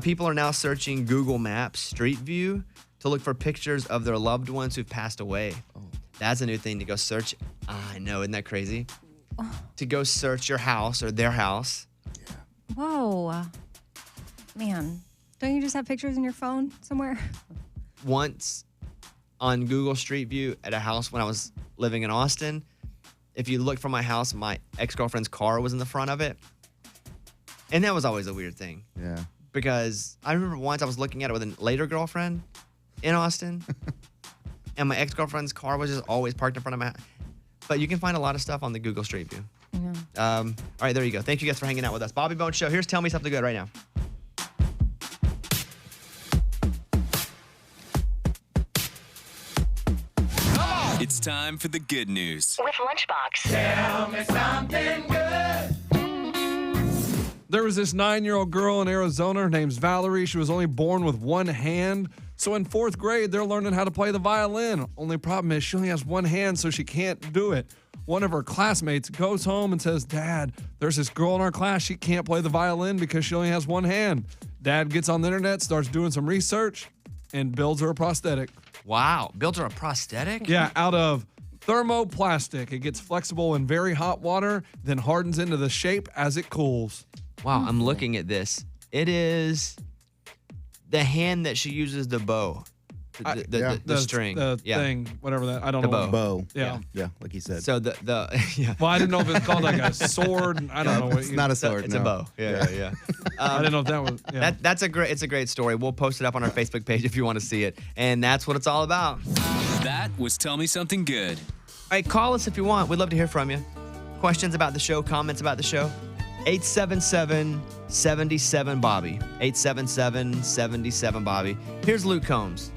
People are now searching Google Maps Street View to look for pictures of their loved ones who've passed away. Oh. That's a new thing to go search. I know, isn't that crazy? To go search your house or their house. Whoa. Man, don't you just have pictures in your phone somewhere? Once on Google Street View at a house when I was living in Austin, if you look from my house, my ex-girlfriend's car was in the front of it. And that was always a weird thing. Yeah. Because I remember once I was looking at it with a later girlfriend in Austin, and my ex-girlfriend's car was just always parked in front of my house. But you can find a lot of stuff on the Google Street View. Yeah. All right, there you go. Thank you guys for hanging out with us. Bobby Bones Show. Here's Tell Me Something Good right now. It's time for the good news. With Lunchbox. Tell me something good. There was this 9-year-old girl in Arizona. Her name's Valerie. She was only born with one hand. So in 4th grade, they're learning how to play the violin. Only problem is she only has one hand, so she can't do it. One of her classmates goes home and says, Dad, there's this girl in our class. She can't play the violin because she only has one hand. Dad gets on the internet, starts doing some research, and builds her a prosthetic. Wow. Built her a prosthetic? Yeah, out of thermoplastic. It gets flexible in very hot water, then hardens into the shape as it cools. Wow, I'm looking at this. It is the hand that she uses the bow. The string. The yeah. thing, whatever that. I don't The know. bow. Bow. Yeah. Yeah, like he said. So yeah. Well, I didn't know if it's called like a sword. I don't know. It's not a sword. It's no. a bow. Yeah. I didn't know if that was. Yeah. It's a great story. We'll post it up on our Facebook page if you want to see it. And that's what it's all about. That was Tell Me Something Good. All right, call us if you want. We'd love to hear from you. Questions about the show, comments about the show. 877-77-BOBBY. 877-77-BOBBY. Here's Luke Combs.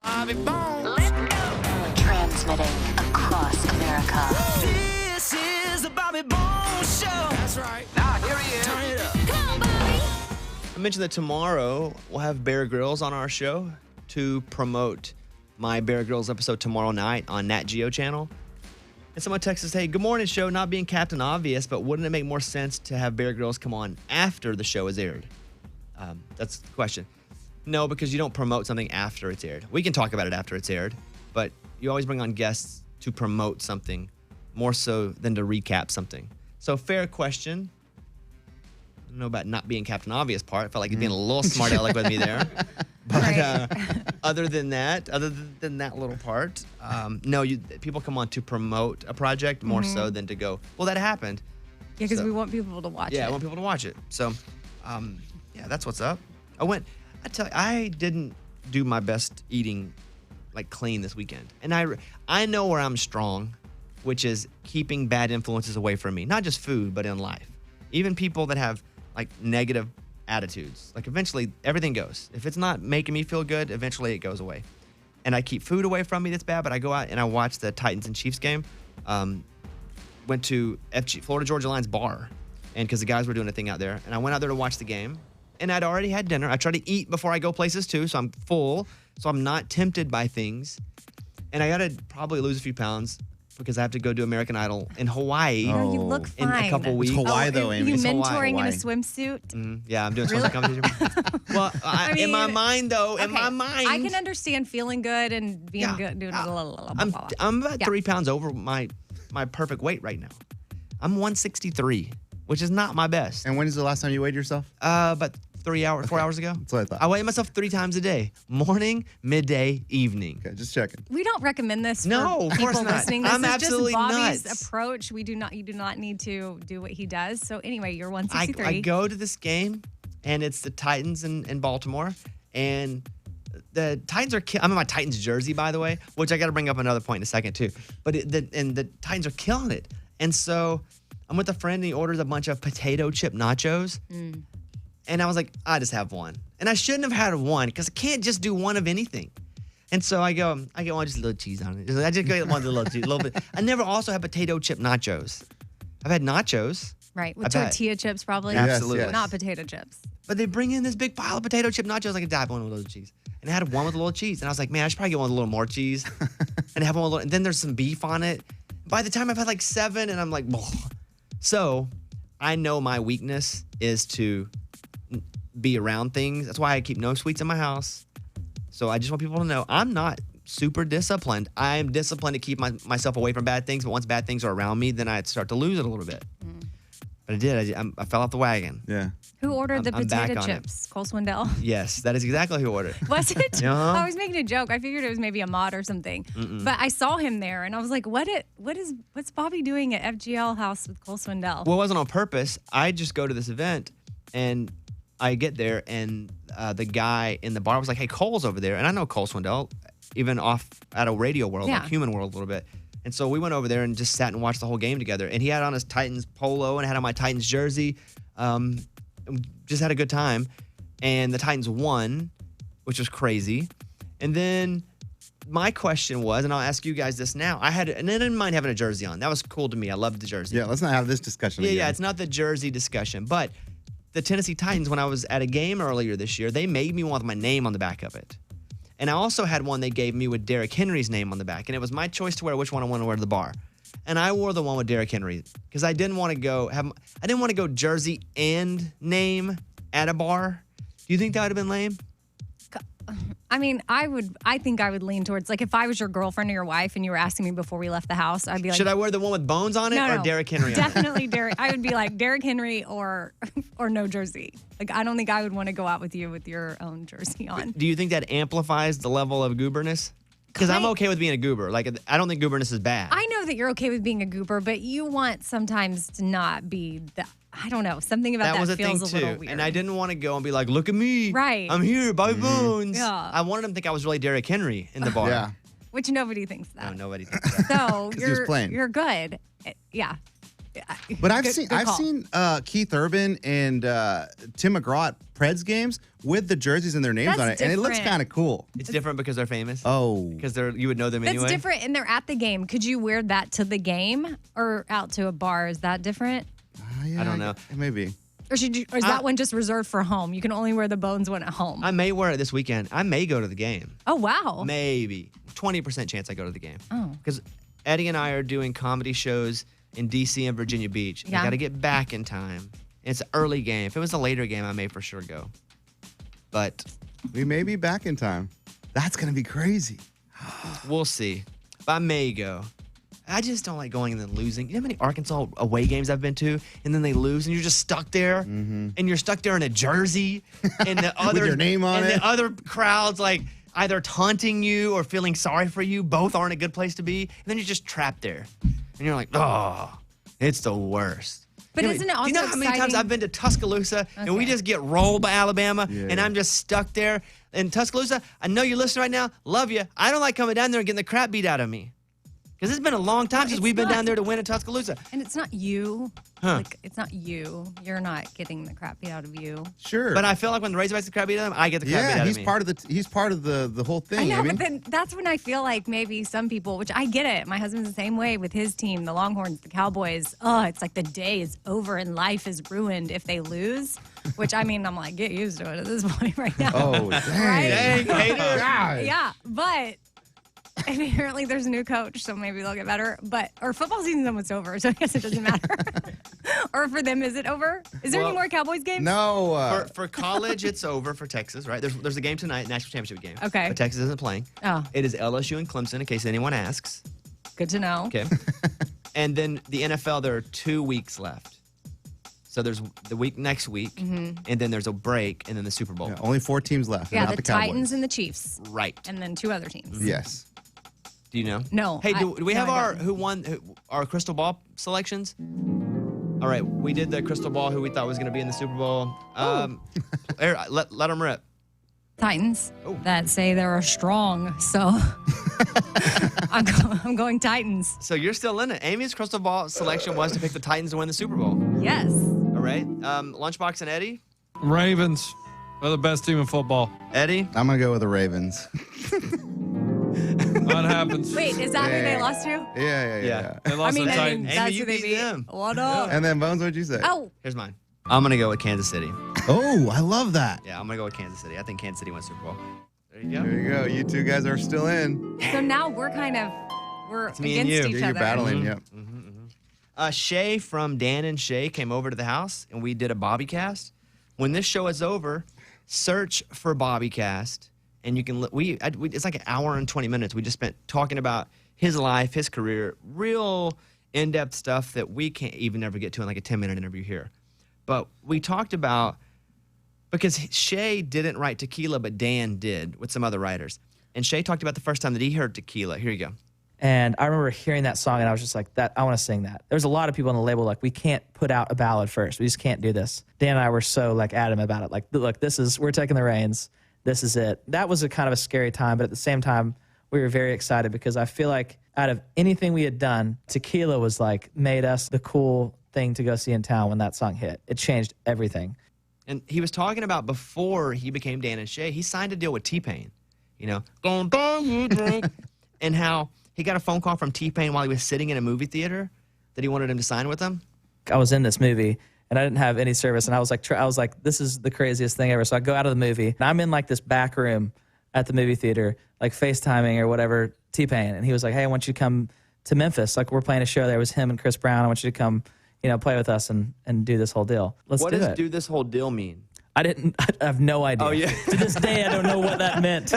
Bobby Bones. Transmitting across America. This is the Bobby Bones Show. That's right. Now here he is. Turn it up. Come on, Bobby. I mentioned that tomorrow we'll have Bear Grylls on our show to promote my Bear Grylls episode tomorrow night on Nat Geo channel. And someone texted, hey, good morning, show. Not being Captain Obvious, but wouldn't it make more sense to have Bear Grylls come on after the show is aired? That's the question. No, because you don't promote something after it's aired. We can talk about it after it's aired, but you always bring on guests to promote something more so than to recap something. So fair question. I don't know about not being Captain Obvious part. I felt like you're being a little smart aleck with me there. But other than that little part, no, people come on to promote a project more so than to go, well, that happened. Yeah, because we want people to watch it. Yeah, I want people to watch it. So, yeah, that's what's up. I didn't do my best eating like clean this weekend. And I know where I'm strong, which is keeping bad influences away from me. Not just food, but in life. Even people that have like negative attitudes. Like eventually everything goes. If it's not making me feel good, eventually it goes away. And I keep food away from me that's bad, but I go out and I watch the Titans and Chiefs game. Went to Florida Georgia Line's bar, and because the guys were doing a thing out there, and I went out there to watch the game, and I'd already had dinner. I try to eat before I go places too, so I'm full, so I'm not tempted by things. And I gotta probably lose a few pounds because I have to go do American Idol in Hawaii. No, you look in fine. a couple weeks. It's Hawaii though, Amy. You It's mentoring in Hawaii. a swimsuit? Yeah, I'm doing swimsuit competition. Well, in my mind though, in my mind, I can understand feeling good and being good, doing a little. I'm about 3 pounds over my perfect weight right now. I'm 163, which is not my best. And when is the last time you weighed yourself? About 4 hours ago. That's what I thought. I weigh myself 3 times a day: morning, midday, evening. Okay, just checking. We don't recommend this for No, of people course not. listening. This I'm is absolutely just Bobby's nuts. approach. You do not need to do what he does. So anyway, you're 163. I go to this game, and it's the Titans in Baltimore, and the Titans are. I'm in my Titans jersey, by the way, which I got to bring up another point in a second too. But the Titans are killing it, and so I'm with a friend, and he orders a bunch of potato chip nachos. And I was like, I just have one. And I shouldn't have had one because I can't just do one of anything. And so I get one just a little cheese on it. I just get one with a little cheese, a little bit. I never also had potato chip nachos. I've had nachos. Right, I with bet. tortilla chips probably. Yes, Absolutely. yes. Not potato chips. But they bring in this big pile of potato chip nachos. I could have one with a little cheese. And I had one with a little cheese. And I was like, man, I should probably get one with a little more cheese. And have one with a little, and then there's some beef on it. By the time I've had like 7, and I'm like, "Bleh." So I know my weakness is to be around things. That's why I keep no sweets in my house. So I just want people to know I'm not super disciplined. I'm disciplined to keep myself away from bad things. But once bad things are around me, then I start to lose it a little bit. But I did. I fell off the wagon. Yeah. Who ordered the I'm back potato on it. chips? Cole Swindell. Yes, that is exactly who ordered. Was it? Yeah. I was making a joke. I figured it was maybe a mod or something. But I saw him there, and I was like, what's Bobby doing at FGL House with Cole Swindell? Well, it wasn't on purpose. I just go to this event, and I get there, and the guy in the bar was like, hey, Cole's over there. And I know Cole Swindell, even off at a radio world, Yeah. like human world a little bit. And so we went over there and just sat and watched the whole game together. And he had on his Titans polo and I had on my Titans jersey. And we just had a good time. And the Titans won, which was crazy. And then my question was, and I'll ask you guys this now. And I didn't mind having a jersey on. That was cool to me. I loved the jersey. Yeah, let's not have this discussion Yeah, again. yeah, it's not the jersey discussion. But the Tennessee Titans, when I was at a game earlier this year, they made me one with my name on the back of it. And I also had one they gave me with Derrick Henry's name on the back. And it was my choice to wear which one I want to wear to the bar. And I wore the one with Derrick Henry because I didn't want to go jersey and name at a bar. Do you think that would have been lame? I mean, I think I would lean towards, like, if I was your girlfriend or your wife and you were asking me before we left the house, I'd be like, Should I wear the one with bones on it or Derrick Henry on it? Definitely Derrick. I would be like Derrick Henry or no jersey. Like, I don't think I would want to go out with you with your own jersey on. Do you think that amplifies the level of gooberness? Because I'm okay with being a goober. Like, I don't think gooberness is bad. I know that you're okay with being a goober, but you want sometimes to not be I don't know. Something about that was a feels thing a little too. weird. And I didn't want to go and be like, look at me. Right. I'm here, Bobby Bones. Yeah. I wanted them to think I was really Derrick Henry in the bar. Yeah. Which nobody thinks that. No, nobody thinks that. So he was playing. you're good. Yeah. But I've Good- seen good call. Keith Urban and Tim McGraw at Preds games with the jerseys and their names That's on it, and it looks different. kind of cool. It's different because they're famous. Oh, Because you would know them That's anyway. different, and they're at the game. Could you wear that to the game or out to a bar? Is that different? yeah, I don't know. Maybe. Or is that one just reserved for home? You can only wear the Bones one at home. I may wear it this weekend. I may go to the game. Oh, wow. Maybe 20% chance I go to the game. Oh. Because Eddie and I are doing comedy shows in DC and Virginia Beach. Yeah. I got to get back in time. It's an early game. If it was a later game, I may for sure go. But We may be back in time. That's gonna be crazy. we'll see. But I may go. I just don't like going and then losing. You know how many Arkansas away games I've been to, and then they lose, and you're just stuck there, and you're stuck there in a jersey, and the other your name on and it. the other crowds like either taunting you or feeling sorry for you. Both aren't a good place to be, and then you're just trapped there, and you're like, oh, it's the worst. But You know, isn't it also do you know how many times exciting- I've been to Tuscaloosa and we Okay. just get rolled by Alabama, Yeah. and I'm just stuck there in Tuscaloosa? I know you're listening right now. Love you. I don't like coming down there and getting the crap beat out of me. Because it's been a long time since we've been not. down there to win in Tuscaloosa. And it's not you. Huh. Like, it's not you. You're not getting the crap beat out of you. Sure. But I feel like when the Razorbacks get the crap beat out of them, I get the crap beat yeah, out he's of me. part of the whole I thing. know, mean, but then that's when I feel like maybe some people, which I get it. My husband's the same way with his team, the Longhorns, the Cowboys. Oh, it's like the day is over and life is ruined if they lose. Which, I mean, I'm like, get used to it at this point right now. oh, dang. Dang, hater. Gosh. Yeah, but apparently there's a new coach, so maybe they'll get better. But our football season's almost over, so I guess it doesn't matter. Or for them, is it over? Is there any more Cowboys games? No. For college, it's over for Texas, right? There's a game tonight, national championship game. Okay. But Texas isn't playing. Oh, It is LSU and Clemson, in case anyone asks. good to know. Okay. And then the NFL, there are 2 weeks left. So there's the week next week, and then there's a break, and then the Super Bowl. Yeah, only 4 teams left. Yeah, not the Cowboys. Titans and the Chiefs, Right. and then 2 other teams. Yes. Do you know? No, Hey, do we have no, I our don't. our crystal ball selections? All right, we did the crystal ball who we thought was going to be in the Super Bowl. Let them rip. Titans Oh. that say they're strong. So I'm going Titans. So you're still in it. Amy's crystal ball selection was to pick the Titans to win the Super Bowl. Yes. All right. Lunchbox and Eddie. Ravens are the best team in football. Eddie. I'm going to go with the Ravens. That happens. Wait, is that who they lost to? Yeah. They lost I mean, to the Titans. that's Amy, you who they beat beat. them. What up? And then, Bones, what'd you say? Oh, Here's mine. I'm going to go with Kansas City. Oh, I love that. Yeah, I'm going to go with Kansas City. I think Kansas City wins Super Bowl. There you go. There you go. You two guys are still in. so now we're me and against you. each You're other. battling. Mhm. Yep. Shay from Dan and Shay came over to the house, and we did a Bobbycast. When this show is over, search for Bobbycast, and you can. It's like an hour and 20 minutes. We just spent talking about his life, his career, real in-depth stuff that we can't even ever get to in like a 10-minute interview here. But we talked about, because Shay didn't write Tequila, but Dan did with some other writers. And Shay talked about the first time that he heard Tequila. Here you go. And I remember hearing that song, and I was just like, "That I want to sing that." There's a lot of people on the label like, "We can't put out a ballad first. We just can't do this." Dan and I were so like adamant about it. Like, look, we're taking the reins. This is it. That was a kind of a scary time, but at the same time, we were very excited because I feel like out of anything we had done, Tequila was like made us the cool thing to go see in town when that song hit. It changed everything. And he was talking about before he became Dan and Shay, he signed a deal with T-Pain. You know, gonna buy you a drink. And how he got a phone call from T-Pain while he was sitting in a movie theater that he wanted him to sign with him. I was in this movie and I didn't have any service, and I was like, this is the craziest thing ever. So I go out of the movie and I'm in like this back room at the movie theater, like FaceTiming or whatever, T-Pain, and he was like, "Hey, I want you to come to Memphis. Like, we're playing a show there. It was him and Chris Brown. I want you to come, play with us and do this whole deal. Let's What do does it." do this whole deal mean? I have no idea. Oh, yeah. To this day, I don't know what that meant.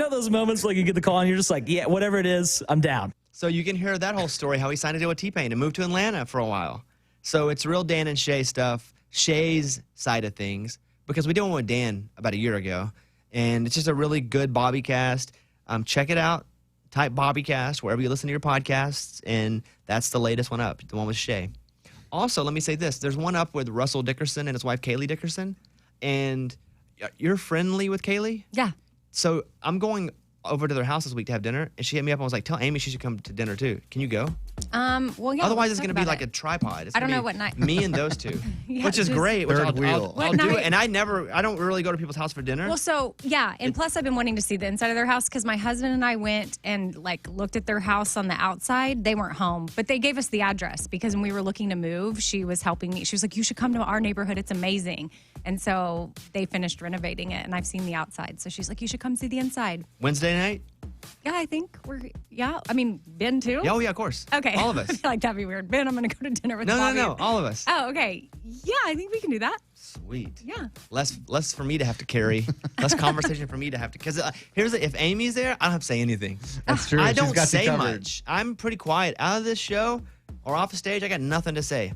Those moments like you get the call and you're just like, yeah, whatever it is, I'm down. So you can hear that whole story, how he signed a deal with T-Pain and moved to Atlanta for a while. So it's real Dan and Shay stuff, Shay's side of things, because we did one with Dan about a year ago. And it's just a really good Bobbycast. Check it out. Type Bobbycast wherever you listen to your podcasts, and that's the latest one up, the one with Shay. Also, let me say this. There's one up with Russell Dickerson and his wife, Kaylee Dickerson. And you're friendly with Kaylee? Yeah. So I'm going over to their house this week to have dinner, and she hit me up and was like, "Tell Amy she should come to dinner too. Can you go?" Well, yeah. Otherwise, let's it's talk going to be about like it. a tripod. It's I don't gonna know be what night. Me and those two, Yeah, which is just- great. Which Third I'll wheel. What do night? it. And I don't really go to people's house for dinner. Well, so yeah, and plus I've been wanting to see the inside of their house because my husband and I went and like looked at their house on the outside. They weren't home, but they gave us the address because when we were looking to move, she was helping me. She was like, "You should come to our neighborhood. It's amazing." And so they finished renovating it, and I've seen the outside. So she's like, "You should come see the inside." Wednesday night? Yeah, I think I mean, Ben too? Yeah, oh, yeah, of course. Okay. All of us. I feel like that'd be weird. Ben, I'm going to go to dinner with No, Bobby. all of us. Oh, okay. Yeah, I think we can do that. Sweet. Yeah. Less for me to have to carry. Less conversation for me to have to. Because if Amy's there, I don't have to say anything. That's true. I She's don't got you say covered. much. I'm pretty quiet. Out of this show or off the stage, I got nothing to say.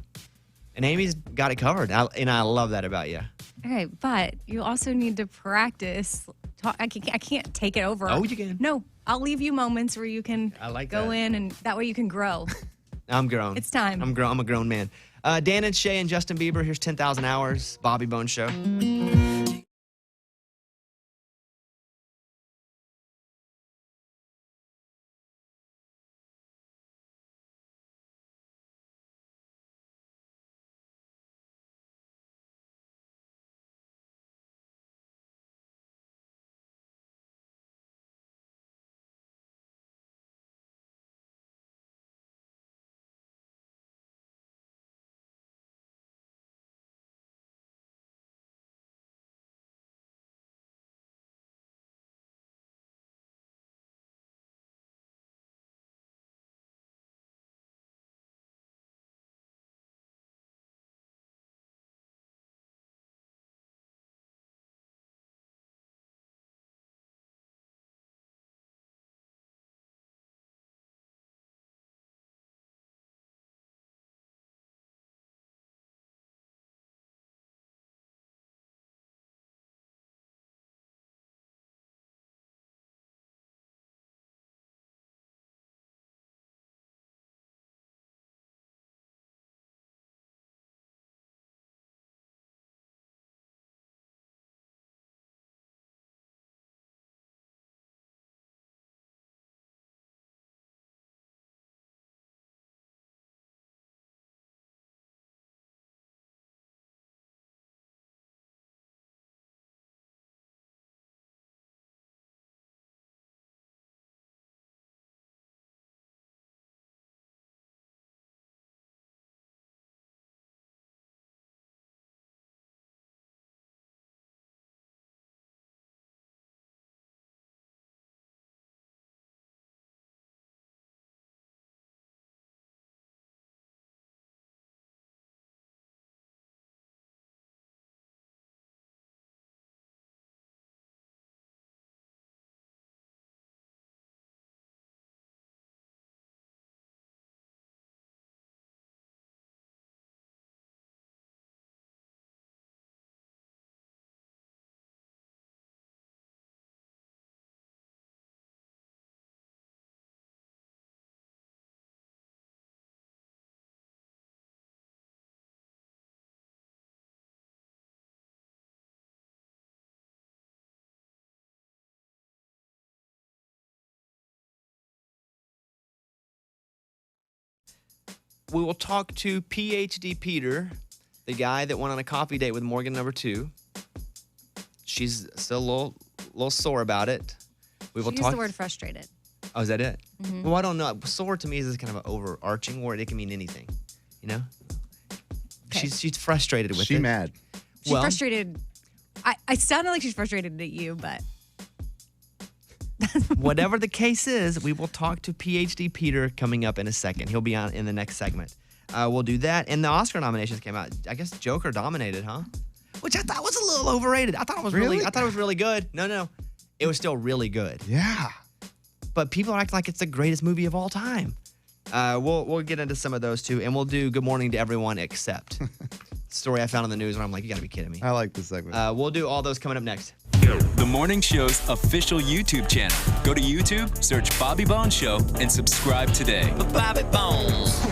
And Amy's got it covered. And I love that about you. Okay, but you also need to practice. I can't take it over. Oh, you can. No, I'll leave you moments where you can I like go that. in, and that way you can grow. I'm grown. It's time. I'm a grown man. Dan and Shay and Justin Bieber. Here's 10,000 Hours. Bobby Bones Show. We will talk to PhD Peter, the guy that went on a coffee date with Morgan number 2. She's still a little sore about it. We will Use the word frustrated. Oh, is that it? Well, I don't know. Sore to me is kind of an overarching word. It can mean anything, you know? Okay. She's frustrated with it. She mad. She's frustrated. I sounded like she's frustrated at you, but whatever the case is, we will talk to PhD Peter coming up in a second. He'll be on in the next segment. We'll do that. And the Oscar nominations came out. I guess Joker dominated, huh? Which I thought was a little overrated. I thought it was really I thought it was really good. No. It was still really good. Yeah. But people are acting like it's the greatest movie of all time. We'll get into some of those too, and we'll do Good Morning to Everyone except. Story I found in the news where I'm like, you gotta be kidding me. I like this segment. We'll do all those coming up next. The Morning Show's official YouTube channel. Go to YouTube, search Bobby Bones Show, and subscribe today. Bobby Bones.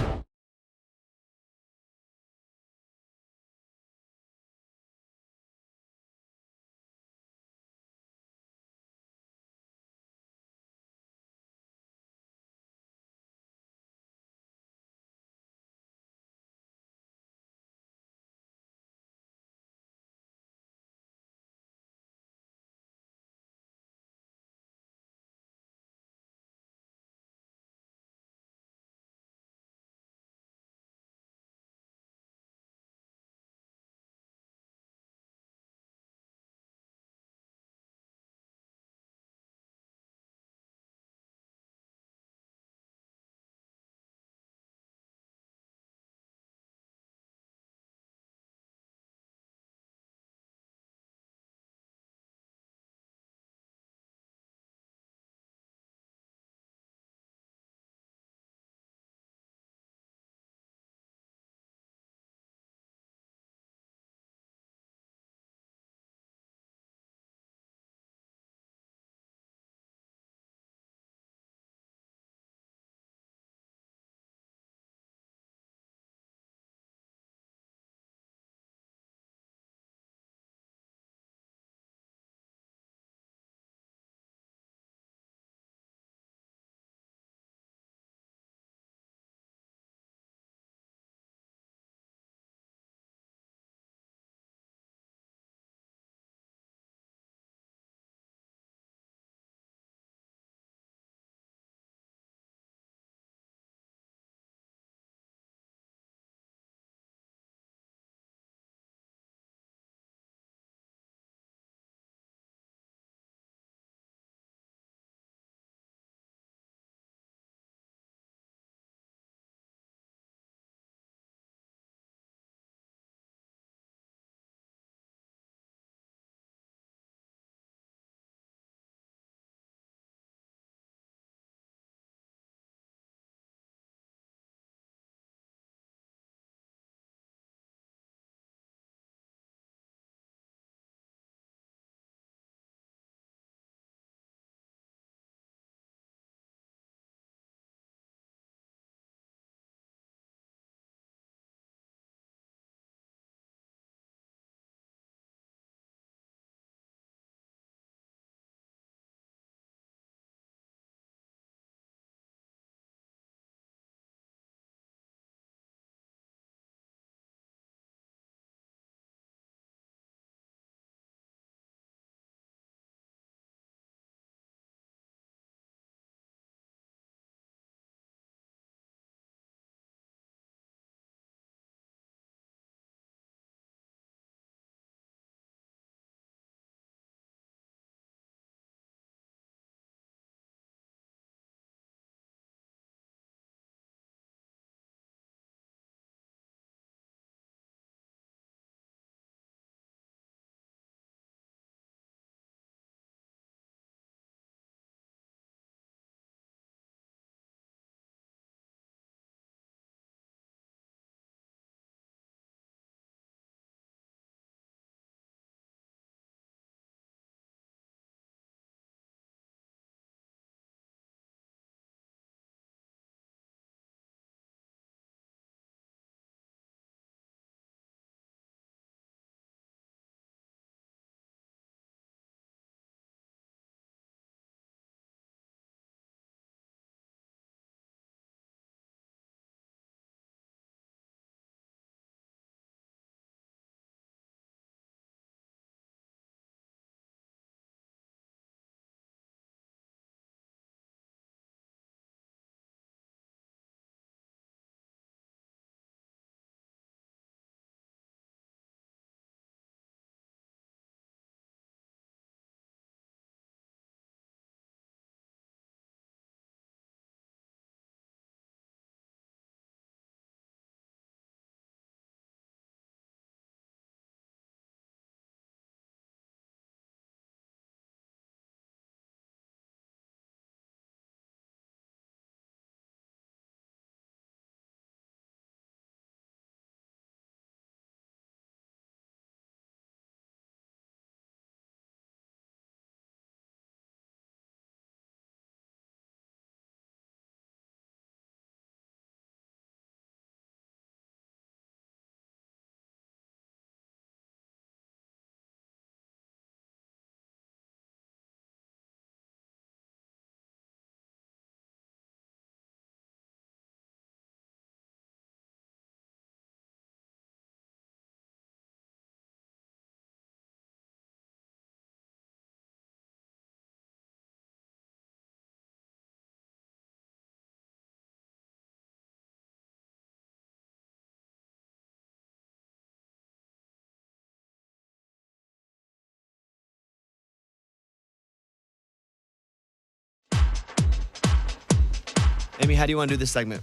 Amy, how do you want to do this segment?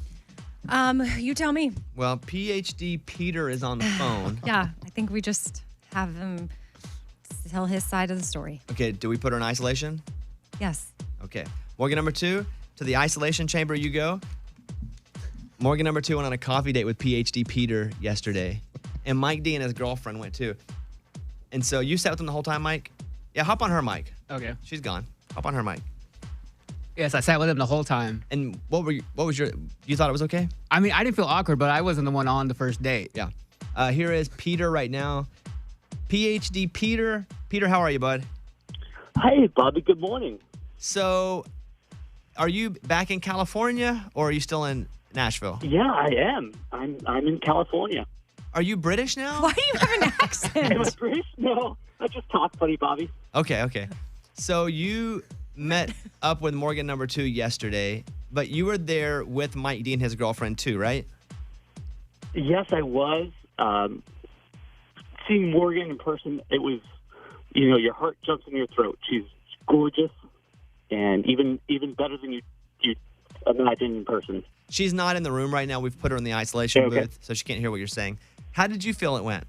You tell me. Well, PhD Peter is on the phone. Yeah, I think we just have him tell his side of the story. Okay, do we put her in isolation? Yes. Okay. Morgan number 2, to the isolation chamber you go. Morgan number 2 went on a coffee date with PhD Peter yesterday. And Mike D and his girlfriend went too. And so you sat with them the whole time, Mike? Yeah, hop on her mic. Okay. She's gone. Hop on her mic. Yes, I sat with him the whole time. And what was your, you thought it was okay? I mean, I didn't feel awkward, but I wasn't the one on the first date. Yeah. Here is Peter right now. PhD Peter. Peter, how are you, bud? Hey, Bobby. Good morning. So, are you back in California or are you still in Nashville? Yeah, I am. I'm in California. Are you British now? Why do you have an accent? Am I British? No, I just talk funny, Bobby. Okay. So you met up with Morgan number 2 yesterday, but you were there with Mike D and his girlfriend too, right? Yes, I was. Seeing Morgan in person, it was, your heart jumps in your throat. She's gorgeous and even better than you imagine in person. She's not in the room right now. We've put her in the isolation booth, so she can't hear what you're saying. How did you feel it went?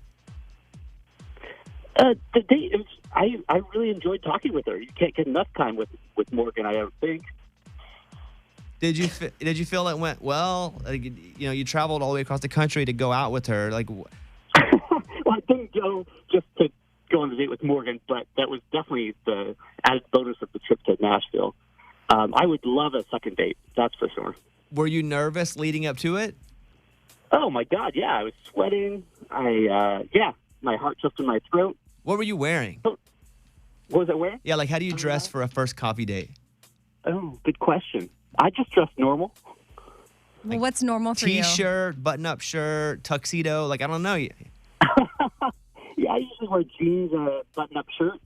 The date, I really enjoyed talking with her. You can't get enough time with Morgan, I don't think. Did you feel it went well? Like, you traveled all the way across the country to go out with her. Like, well, I didn't go just to go on a date with Morgan, but that was definitely the added bonus of the trip to Nashville. I would love a second date, that's for sure. Were you nervous leading up to it? Oh, my God, yeah. I was sweating. My heart jumped in my throat. What were you wearing? What was I wearing? Yeah, like how do you dress for a first coffee date? Oh, good question. I just dress normal. Well, what's normal for you? T-shirt, button-up shirt, tuxedo. Like, I don't know. Yeah, I usually wear jeans and a button-up shirt.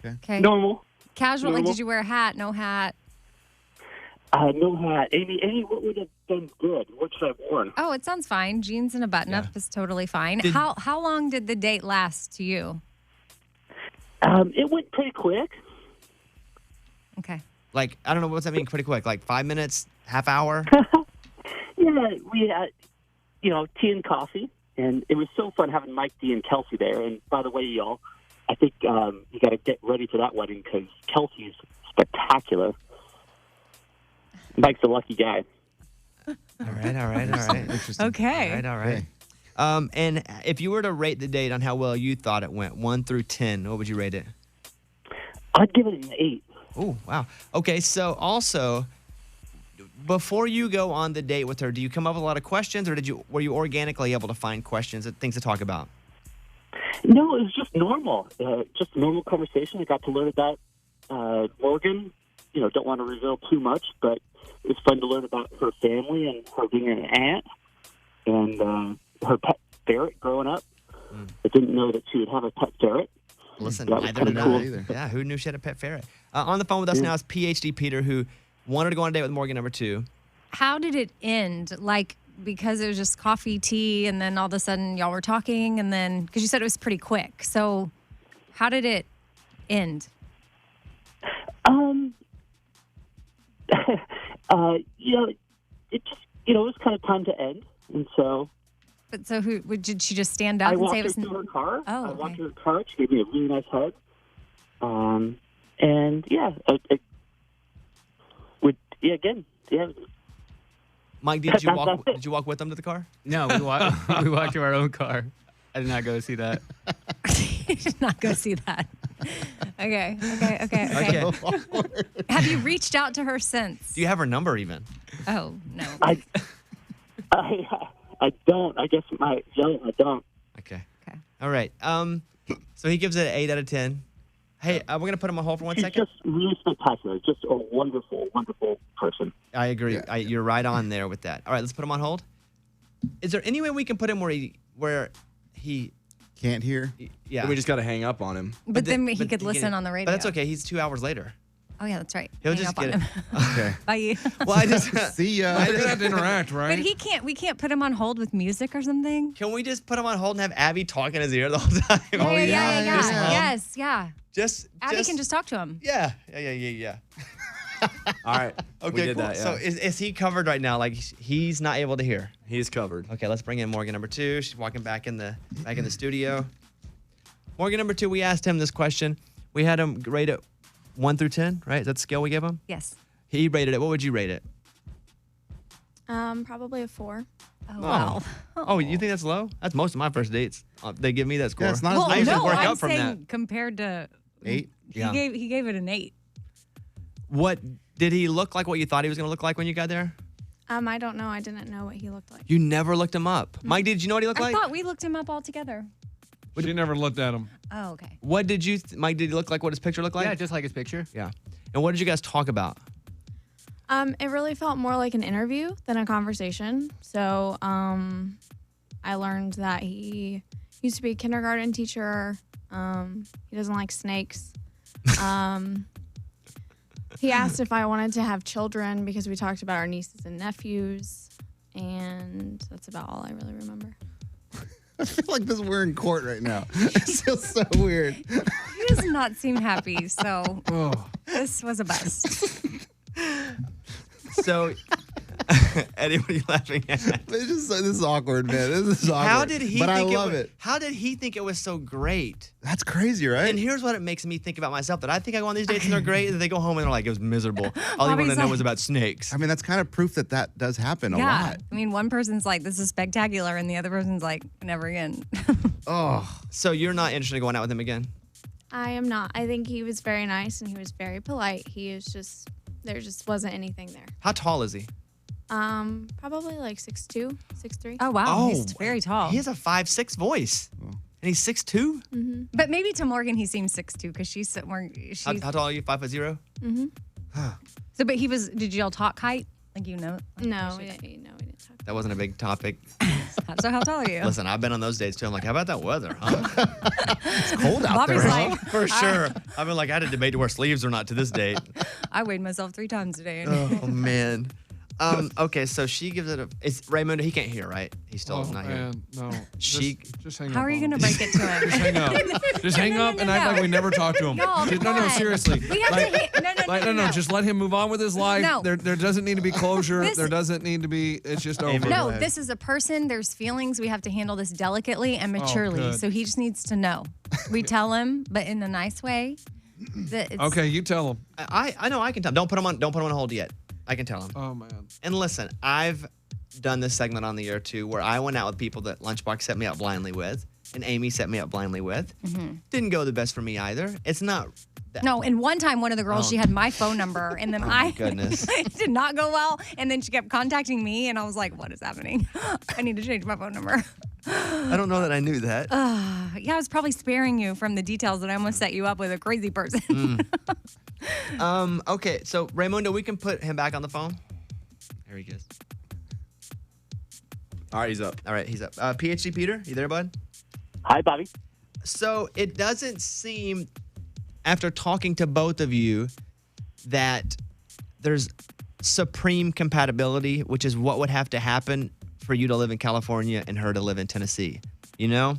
Okay. Normal. Casual. Normal. Like, did you wear a hat? No hat? No hat. Amy, what would have been good? What should I have worn? Oh, it sounds fine. Jeans and a button-up is totally fine. How long did the date last to you? It went pretty quick. Okay. Like, I don't know, what's that mean pretty quick? Like 5 minutes, half hour? Yeah, we had, tea and coffee, and it was so fun having Mike D and Kelsey there. And by the way, y'all, I think you got to get ready for that wedding because Kelsey's spectacular. Mike's a lucky guy. All right. Interesting. Okay. All right. And if you were to rate the date on how well you thought it went, 1 through 10, what would you rate it? I'd give it an 8. Oh, wow. Okay, so also, before you go on the date with her, do you come up with a lot of questions, or were you organically able to find questions and things to talk about? No, it was just normal. Just a normal conversation. I got to learn about Morgan. Don't want to reveal too much, but it was fun to learn about her family and her being an aunt and her pet ferret growing up. I didn't know that she would have a pet ferret. Listen, that was I kinda didn't cool. know either. Yeah, who knew she had a pet ferret? On the phone with us now is PhD Peter, who wanted to go on a date with Morgan number 2. How did it end? Like, because it was just coffee, tea, and then all of a sudden y'all were talking, and then, because you said it was pretty quick. So how did it end? It just, it was kind of time to end. And so. But so did she just stand up and say it was? I walked her to her car. Oh, I walked her to her car. She gave me a really nice hug. Mike, did you walk with them to the car? No, we walked to our own car. I did not go see that. You did not go see that. Okay. Have you reached out to her since? Do you have her number even? Oh, no. I don't. I guess I don't. Okay. All right. So he gives it an 8 out of 10. Hey, we're going to put him on hold for 1 second. She's just really spectacular. Just a wonderful, wonderful person. I agree. You're right on there with that. All right, let's put him on hold. Is there any way we can put him where he can't hear? Yeah. We just got to hang up on him. But then he could listen on the radio. But that's okay. He's 2 hours later. Oh, yeah, that's right. He'll Hang just up on get it. him. Okay. Bye. Well, I just see ya. They're gonna have to interact, right? But we can't put him on hold with music or something. Can we just put him on hold and have Abby talk in his ear the whole time? Yeah. Yes, yeah. Just Abby can just talk to him. Yeah. All right. Okay, we did cool. that. Yeah. So is he covered right now? Like he's not able to hear. He's covered. Okay, let's bring in Morgan number 2. She's walking back in the studio. Morgan number 2, we asked him this question. We had him rate it 1 through 10, right? Is that the scale we gave him? Yes. He rated it. What would you rate it? Probably a 4. Oh, wow. Oh, you think that's low? That's most of my first dates. They give me that score. Yeah, it's not as Well, low. I usually no, work I'm up from saying that. compared to 8. Yeah. he gave it an 8. What did he look like? What you thought he was going to look like when you got there? I don't know. I didn't know what he looked like. You never looked him up. Mike, did you know what he looked I like? thought we looked him up all together. She never looked at him. Oh, okay. What did you, Mike? Did he look like what his picture looked like? Yeah, just like his picture. Yeah. And what did you guys talk about? It really felt more like an interview than a conversation. So I learned that he used to be a kindergarten teacher. He doesn't like snakes. He asked if I wanted to have children because we talked about our nieces and nephews. And that's about all I really remember. I feel like we're in court right now. It feels so weird. He does not seem happy, so Oh. this was a bust. So, Eddie, what are you laughing at? This is awkward, man. This is awkward. How did he? But think I love was, it. How did he think it was so great? That's crazy, right? And here's what it makes me think about myself: that I think I go on these dates and they're great, and they go home and they're like, it was miserable. All he wanted to know was about snakes. I mean, that's kind of proof that does happen a Yeah. lot. I mean, one person's like, this is spectacular, and the other person's like, never again. Oh, so you're not interested in going out with him again? I am not. I think he was very nice and he was very polite. He is just, there just wasn't anything there. How tall is he? Probably like 6'2", 6'3". Oh, wow. He's very tall. He has a 5'6" voice, and he's 6'2". Mm-hmm. But maybe to Morgan, he seems 6'2", because she's more. How tall are you? 5'0"? Mm-hmm. So, but he was. Did y'all talk height? Like No, we didn't talk. That wasn't a big topic. So how tall are you? Listen, I've been on those dates too. I'm like, how about that weather, huh? It's cold out Bobby's there, like, huh? For sure. I've been like, I had a debate to wear sleeves or not to this date. I weighed myself 3 times today. Oh man. Okay, so she gives it a. It's Raymond. He can't hear, right? He's still not here. Man, no. She. Just hang up. How are you on going to him. break it to him? Just hang up. Just hang up and act like we never talked to him. No, Just- come no, on. seriously. We have Like- to hit. No. Just let him move on with his life. No. There doesn't need to be closure. This- there doesn't need to be. It's just over. No, this is a person. There's feelings. We have to handle this delicately and maturely. good. So he just needs to know. We tell him, but in a nice way. That it's, Okay, you tell him. I know. I can tell. Don't put him on. Don't put him on hold yet. I can tell him. Oh man. And listen, I've done this segment on the air too, where I went out with people that Lunchbox set me up blindly with, and Amy set me up blindly with. Didn't go the best for me either. It's not. No, and one time, one of the girls, Oh. she had my phone number, and then my goodness. it did not go well. And then she kept contacting me, and I was like, what is happening? I need to change my phone number. I don't know that I knew that. Yeah, I was probably sparing you from the details that I almost set you up with a crazy person. Okay, so Raymundo, we can put him back on the phone. There he is. All right, he's up. All right, he's up. PhD Peter, you there, bud? Hi, Bobby. So it doesn't seem, after talking to both of you, that there's supreme compatibility, which is what would have to happen for you to live in California and her to live in Tennessee. You know?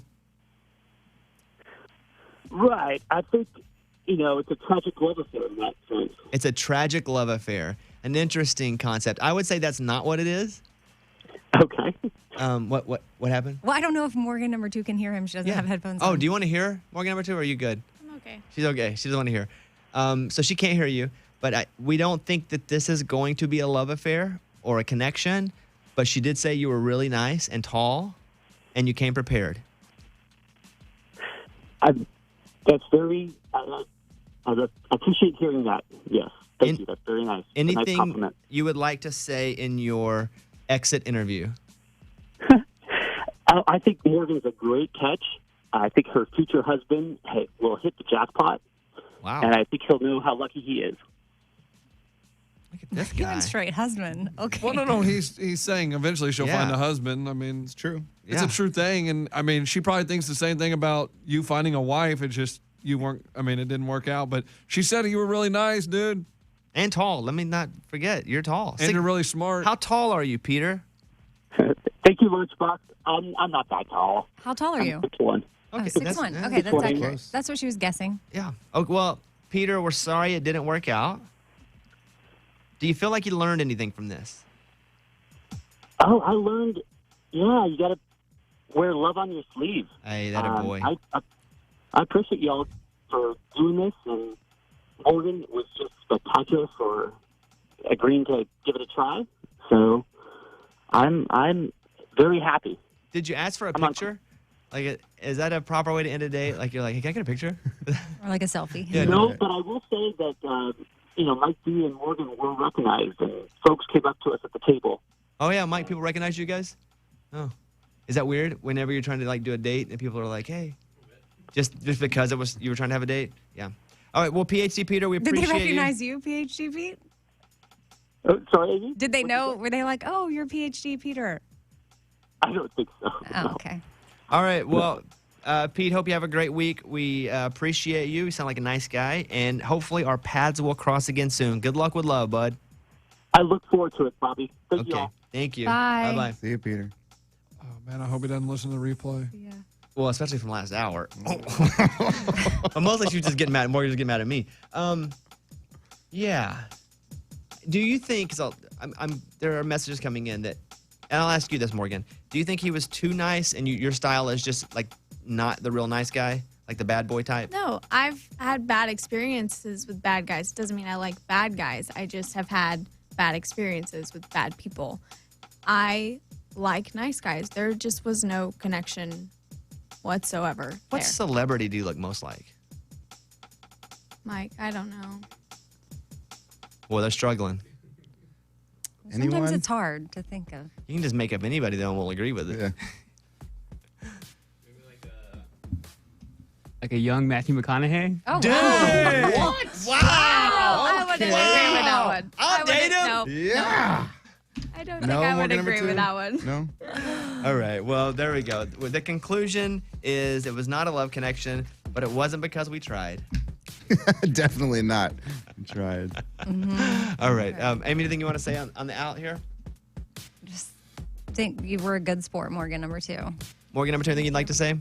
Right. I think, it's a tragic love affair in that sense. It's a tragic love affair. An interesting concept. I would say that's not what it is. Okay. What happened? Well, I don't know if Morgan number 2 can hear him. She doesn't have headphones on. Oh, do you want to hear Morgan number 2, or are you good? I'm okay. She's okay. She doesn't want to hear. So she can't hear you. But we don't think that this is going to be a love affair or a connection. But she did say you were really nice and tall, and you came prepared. That's very. I appreciate hearing that. Yes. Thank you. That's very nice. A nice Anything compliment. you would like to say in your exit interview? I think Morgan's a great catch. I think her future husband will hit the jackpot. Wow. And I think he'll know how lucky he is. This He went straight husband. Okay. Well, no. He's saying eventually she'll Yeah. find a husband. I mean, It's true. it's a true thing, and I mean, she probably thinks the same thing about you finding a wife. It's just you weren't. I mean, it didn't work out. But she said you were really nice, dude, And tall. Let me not forget, you're tall. and you're really smart. How tall are you, Peter? Thank you, Lunchbox. I'm not that tall. How tall are you? 6'1". Oh, Okay, 6'1". that's- Okay, that's 6'1". accurate. That's what she was guessing. Yeah. Oh, well, Peter, we're sorry it didn't work out. Do you feel like you learned anything from this? Oh, I learned, you got to wear love on your sleeve. Hey, that a boy. I appreciate y'all for doing this, and Morgan was just spectacular for agreeing to give it a try. So I'm very happy. Did you ask for a picture? Like, is that a proper way to end a date? Like, you're like, hey, can I get a picture? Or like a selfie. Yeah, No, but I will say that, Mike D and Morgan were recognized, and folks came up to us at the table. Oh, yeah, Mike, people recognize you guys? Oh. Is that weird? Whenever you're trying to, like, do a date and people are like, hey, just because you were trying to have a date? Yeah. All right, well, PhD Peter, we Did appreciate they recognize you, PhD Pete? Sorry, Amy? Did they know? Were they like, oh, you're PhD Peter? I don't think so. Oh, okay. All right, well, Pete, hope you have a great week. We appreciate you. You sound like a nice guy, and hopefully our paths will cross again soon. Good luck with love, bud. I look forward to it, Bobby. Thank you all. Thank you. Bye. Bye-bye. See you, Peter. Oh, man, I hope he doesn't listen to the replay. Yeah. Well, especially from last hour. But mostly she was just getting mad. Morgan was getting mad at me. Yeah. Do you think? Because there are messages coming in that, and I'll ask you this, Morgan. Do you think he was too nice, and your style is just like not the real nice guy, like the bad boy type? No, I've had bad experiences with bad guys. Doesn't mean I like bad guys. I just have had bad experiences with bad people. I like nice guys. There just was no connection whatsoever. What there. celebrity do you look most like? Mike, I don't know. Well, they're struggling. Sometimes it's hard to think of. You can just make up anybody though, and we'll agree with it. Yeah. Like a young Matthew McConaughey? Oh, Dude! wow. What? Wow! I wouldn't agree with that one. I'll date him. No, Yeah. I don't think I would agree with that one. No. All right. Well, there we go. The conclusion is it was not a love connection, but it wasn't because we tried. Definitely not. I tried. All right. Amy, anything you want to say on the out here? Just think you were a good sport, Morgan, number 2. Morgan, number 2, anything you'd like to say?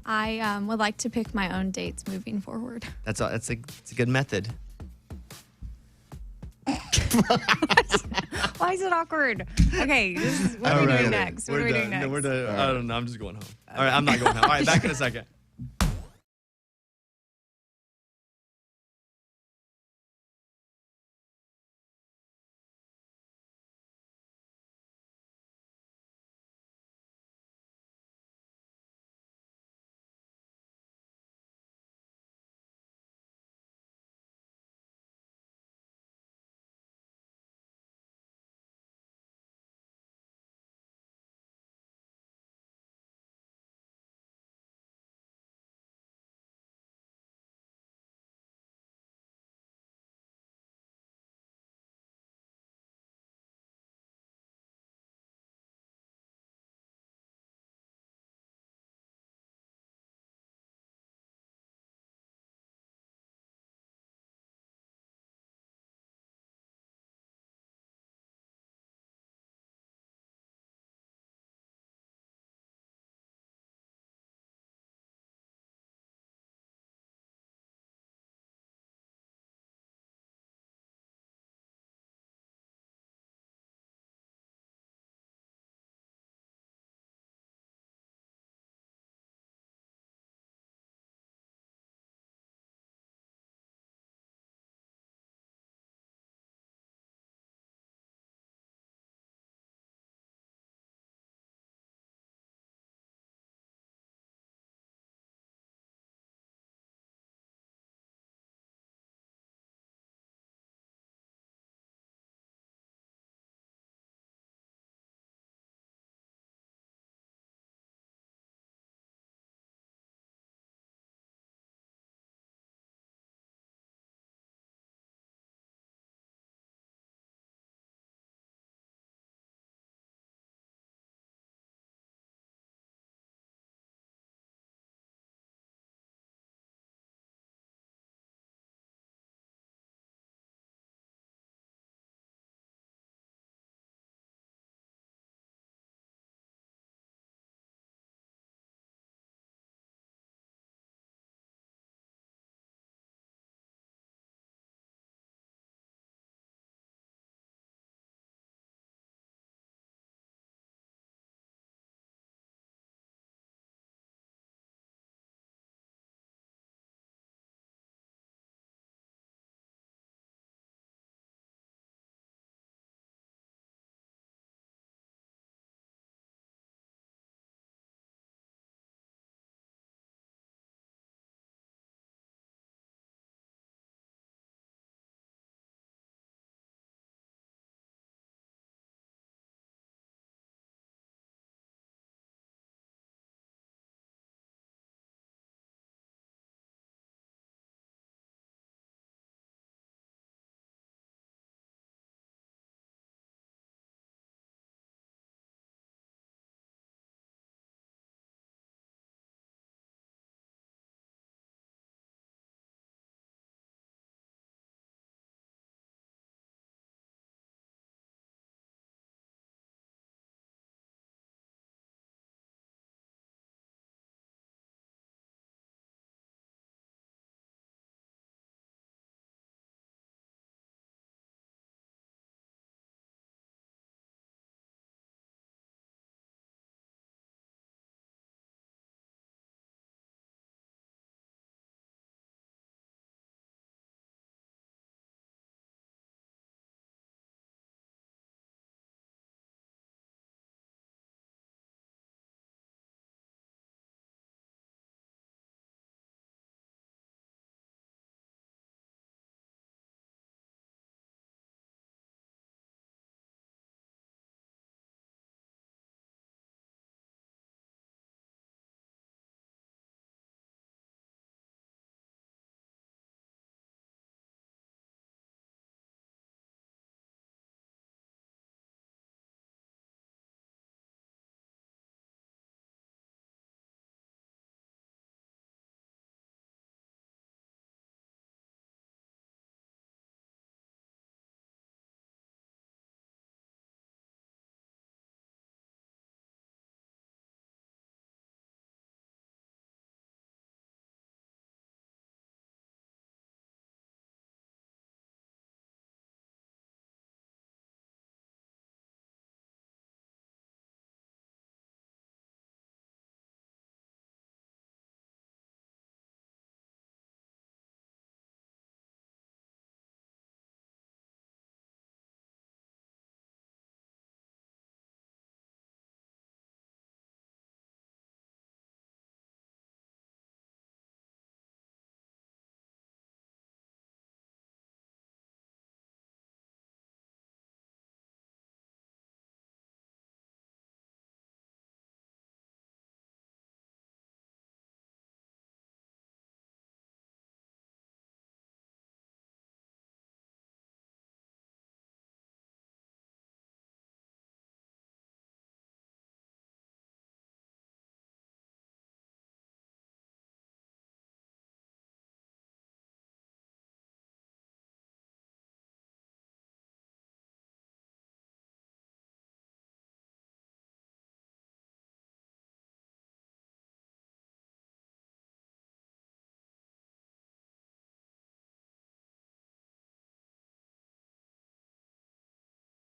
I would like to pick my own dates moving forward. That's a good method. Why is it awkward? Okay, what are we doing next? What are we doing next? No, we're done. I don't know. I'm just going home. All right, I'm not going home. All right, back in a second.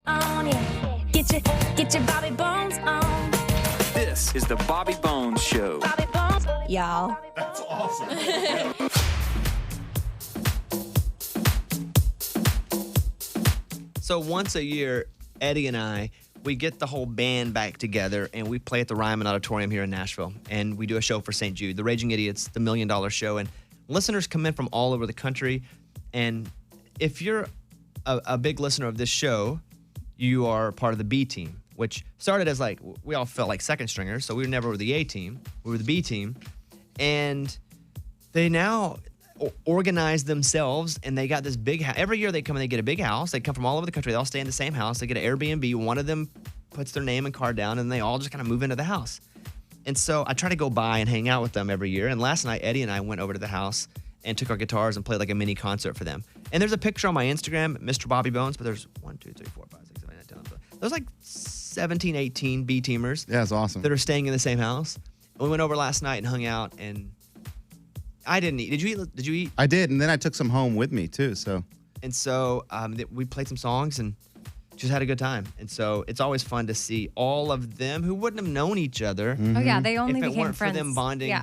On, yeah. Get your Bobby Bones on. This is the Bobby Bones Show. Bobby Bones, y'all. That's awesome. So once a year, Eddie and I, we get the whole band back together and we play at the Ryman Auditorium here in Nashville. And we do a show for St. Jude, the Raging Idiots, the $1 Million Show. And listeners come in from all over the country. And if you're a big listener of this show, you are part of the B team, which started as like, we all felt like second stringers. So we were never the A team. We were the B team. And they now organize themselves, and they got this big house. Every year they come and they get a big house. They come from all over the country. They all stay in the same house. They get an Airbnb. One of them puts their name and card down, and they all just kind of move into the house. And so I try to go by and hang out with them every year. And last night, Eddie and I went over to the house and took our guitars and played like a mini concert for them. And there's a picture on my Instagram, Mr. Bobby Bones, but there's 1, 2, 3, 4, 5, 6, 7, 8, 9, 10, 11. There's like 17, 18 B teamers. Yeah, it's awesome. That are staying in the same house. And we went over last night and hung out, and I didn't eat. Did you eat? Did you eat? I did, and then I took some home with me too. So. And so we played some songs and just had a good time. And so it's always fun to see all of them who wouldn't have known each other. Oh yeah, they only if it became weren't friends. for them bonding, Yeah.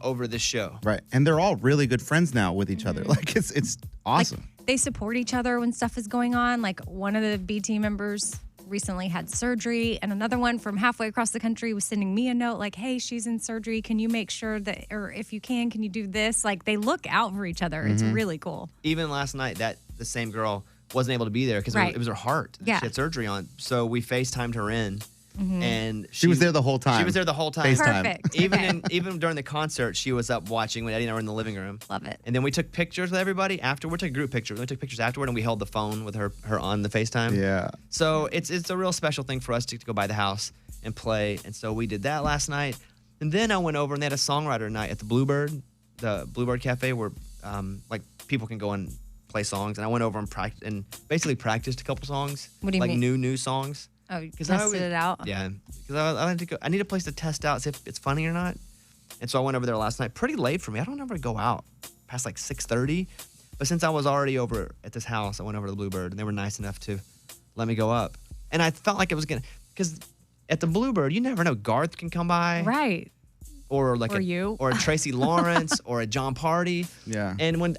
over this show. Right, and they're all really good friends now with each other. Like it's awesome. They support each other when stuff is going on. Like one of the B team members recently had surgery, and another one from halfway across the country was sending me a note like, hey, she's in surgery. Can you make sure that, or if you can you do this? Like they look out for each other. It's really cool. Even last night, the same girl wasn't able to be there because Right. it was her heart that Yeah. she had surgery on. So we FaceTimed her in. And She was there the whole time. She was there the whole time. FaceTime. Perfect. Even during the concert, she was up watching when Eddie and I were in the living room. Love it. And then we took pictures with everybody after. We took a group picture. We took pictures afterward, and we held the phone with her on the FaceTime. Yeah. So it's a real special thing for us to go by the house and play. And so we did that last night. And then I went over and they had a songwriter night at the Bluebird Cafe, where like people can go and play songs. And I went over and basically practiced a couple songs. What do you like mean? new songs. Oh, you 'Cause I tested always- it out? Yeah, because I need a place to test out, see if it's funny or not. And so I went over there last night, pretty late for me. I don't ever go out past like 6:30. But since I was already over at this house, I went over to the Bluebird, and they were nice enough to let me go up. And I felt like it was because at the Bluebird, you never know. Garth can come by, Right. or like Or you. or a Tracy Lawrence, or a John Party. Yeah. And when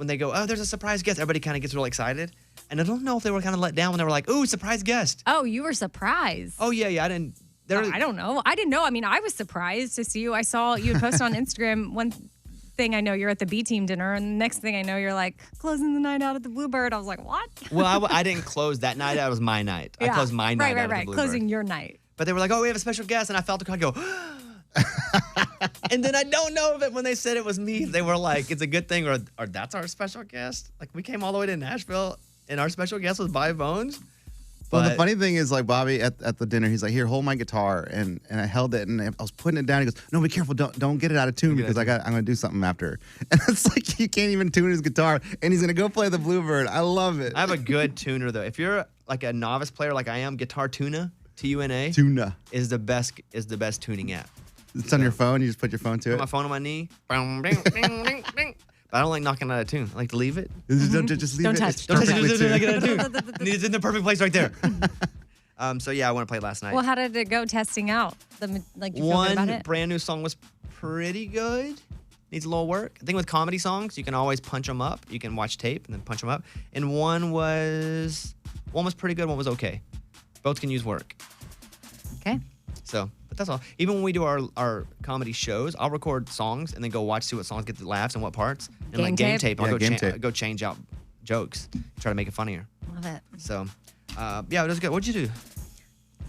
they go, oh, there's a surprise guest, everybody kind of gets really excited. And I don't know if they were kind of let down when they were like, ooh, surprise guest. Oh, you were surprised. Oh yeah, I didn't. I don't know. I didn't know. I mean, I was surprised to see you. I saw you had posted on Instagram. One thing I know, you're at the B team dinner, and the next thing I know, you're like closing the night out at the Bluebird. I was like, what? Well, I didn't close that night. That was my night. I closed my night out at the Bluebird. Closing your night. But they were like, oh, we have a special guest. And I felt the crowd go, and then I don't know if when they said it was me, they were like, it's a good thing, or that's our special guest. Like, we came all the way to Nashville, and our special guest was Bobby Bones. Well, the But- funny thing is, like Bobby at the dinner, he's like, "Here, hold my guitar," and I held it, and I was putting it down. He goes, "No, be careful, don't get it out of tune because I'm gonna do something after." And it's like he can't even tune his guitar, and he's gonna go play the Bluebird. I love it. I have a good tuner, though. If you're like a novice player like I am, Guitar Tuna, Tuna, Tuna is the best tuning app. It's on your phone. You just put your phone to Put it. my phone on my knee. Bing, bing, bing, bing, bing. But I don't like knocking out of tune. I like to leave it. Just leave Don't it. touch. It's Don't touch it. perfectly Don't touch tuned. it. Like it. It's in the perfect place right there. So yeah, I went to play last night. Well, how did it go testing out? You feel good about One it? brand new song was pretty good. Needs a little work. I think with comedy songs, you can always punch them up. You can watch tape and then punch them up. And one was pretty good. One was okay. Both can use work. Okay. So, but that's all. Even when we do our comedy shows, I'll record songs and then go see what songs get the laughs and what parts. And Game like game tape? tape, I'll Yeah, go go change out jokes, try to make it funnier. Love it. So, yeah, it was good. What'd you do?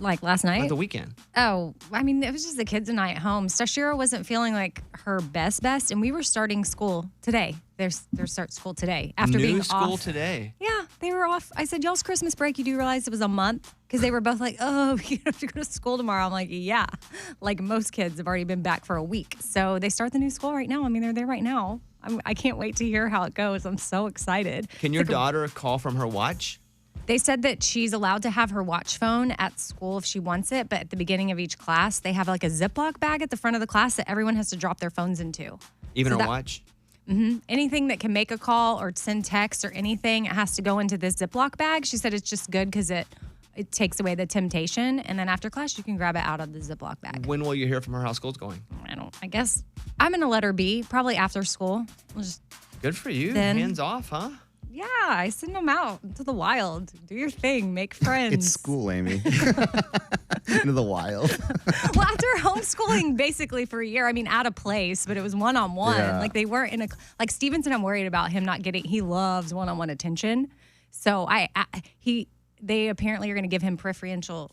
Like last night? Like the weekend. Oh, I mean, it was just the kids and I at home. Stashira wasn't feeling like her best, and we were starting school today. They start school today after New being school off. today. Yeah, they were off. I said, y'all's Christmas break, you do realize it was a month? Because they were both like, oh, you have to go to school tomorrow. I'm like, yeah. Like most kids have already been back for a week. So they start the new school right now. I mean, they're there right now. I can't wait to hear how it goes. I'm so excited. Can your daughter call from her watch? They said that she's allowed to have her watch phone at school if she wants it, but at the beginning of each class, they have like a Ziploc bag at the front of the class that everyone has to drop their phones into. Even So her that- watch? Anything that can make a call or send text or anything, it has to go into this Ziploc bag. She said it's just good because it takes away the temptation. And then after class, you can grab it out of the Ziploc bag. When will you hear from her how school's going? I guess I'm going to let her be, probably after school. We'll just, Good for you. Then- Hands off, huh? yeah, I send them out into the wild. Do your thing. Make friends. It's school, Amy. Into the wild. Well, after homeschooling basically for a year, I mean, at a place, but it was one-on-one. Yeah. Like they weren't in a, like Stevenson, I'm worried about him not getting, he loves one-on-one attention. So they apparently are going to give him preferential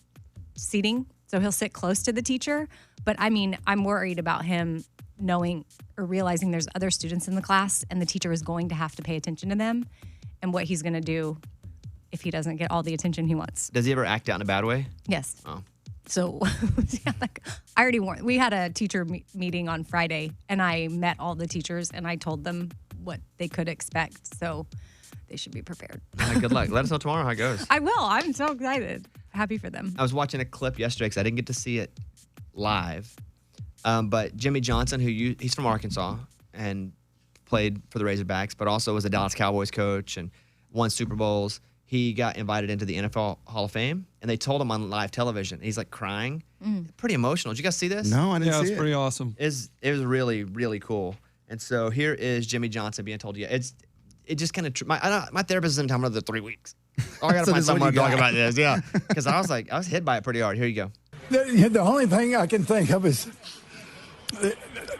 seating. So he'll sit close to the teacher. But I mean, I'm worried about him knowing or realizing there's other students in the class and the teacher is going to have to pay attention to them and what he's going to do if he doesn't get all the attention he wants. Does he ever act out in a bad way? Yes. Oh. So yeah, like, I already warned. We had a teacher meeting on Friday, and I met all the teachers, and I told them what they could expect. So they should be prepared. All right, good luck. Let us know tomorrow how it goes. I will. I'm so excited. Happy for them. I was watching a clip yesterday because I didn't get to see it live. But Jimmy Johnson, he's from Arkansas and played for the Razorbacks, but also was a Dallas Cowboys coach and won Super Bowls. He got invited into the NFL Hall of Fame, and they told him on live television. He's like crying. Pretty emotional. Did you guys see this? No, I didn't see it. Yeah, it's pretty awesome. It was really, really cool. And so here is Jimmy Johnson being told, it just kind of, my therapist is in town for another 3 weeks. Oh, I got to So find this is what someone to you talk got. about this. Yeah. Because I was hit by it pretty hard. Here you go. The only thing I can think of is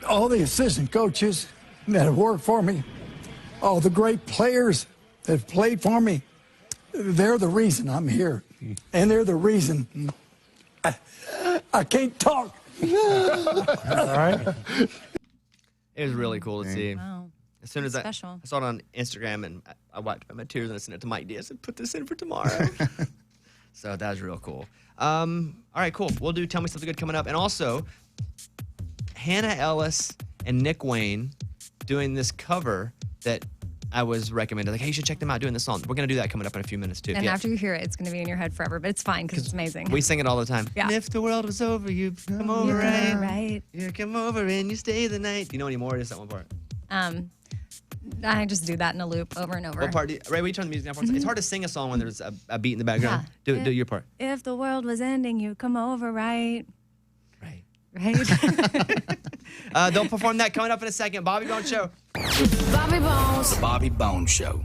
all the assistant coaches that have worked for me, all the great players that have played for me, they're the reason I'm here. And they're the reason I can't talk. All right. It was really cool to see. Wow. As soon as I saw it on Instagram, and I wiped my tears and I sent it to Mike Diaz and put this in for tomorrow. So that was real cool. All right, cool. We'll do Tell Me Something Good coming up. And also, Hannah Ellis and Nick Wayne doing this cover that I was recommended. Like, hey, you should check them out doing this song. We're going to do that coming up in a few minutes, too. And after you hear it, it's going to be in your head forever, but it's fine because it's amazing. We sing it all the time. Yeah. And if the world was over, you'd come over, right? Right. You come over and you stay the night. Do you know any more? Just that one part. I just do that in a loop over and over. What part? Ray, will you turn the music down for us? It's hard to sing a song when there's a beat in the background. Yeah. Do your part. If the world was ending, you'd come over, right? Right. They'll perform that coming up in a second. Bobby Bones Show. Bobby Bones. The Bobby Bones Show.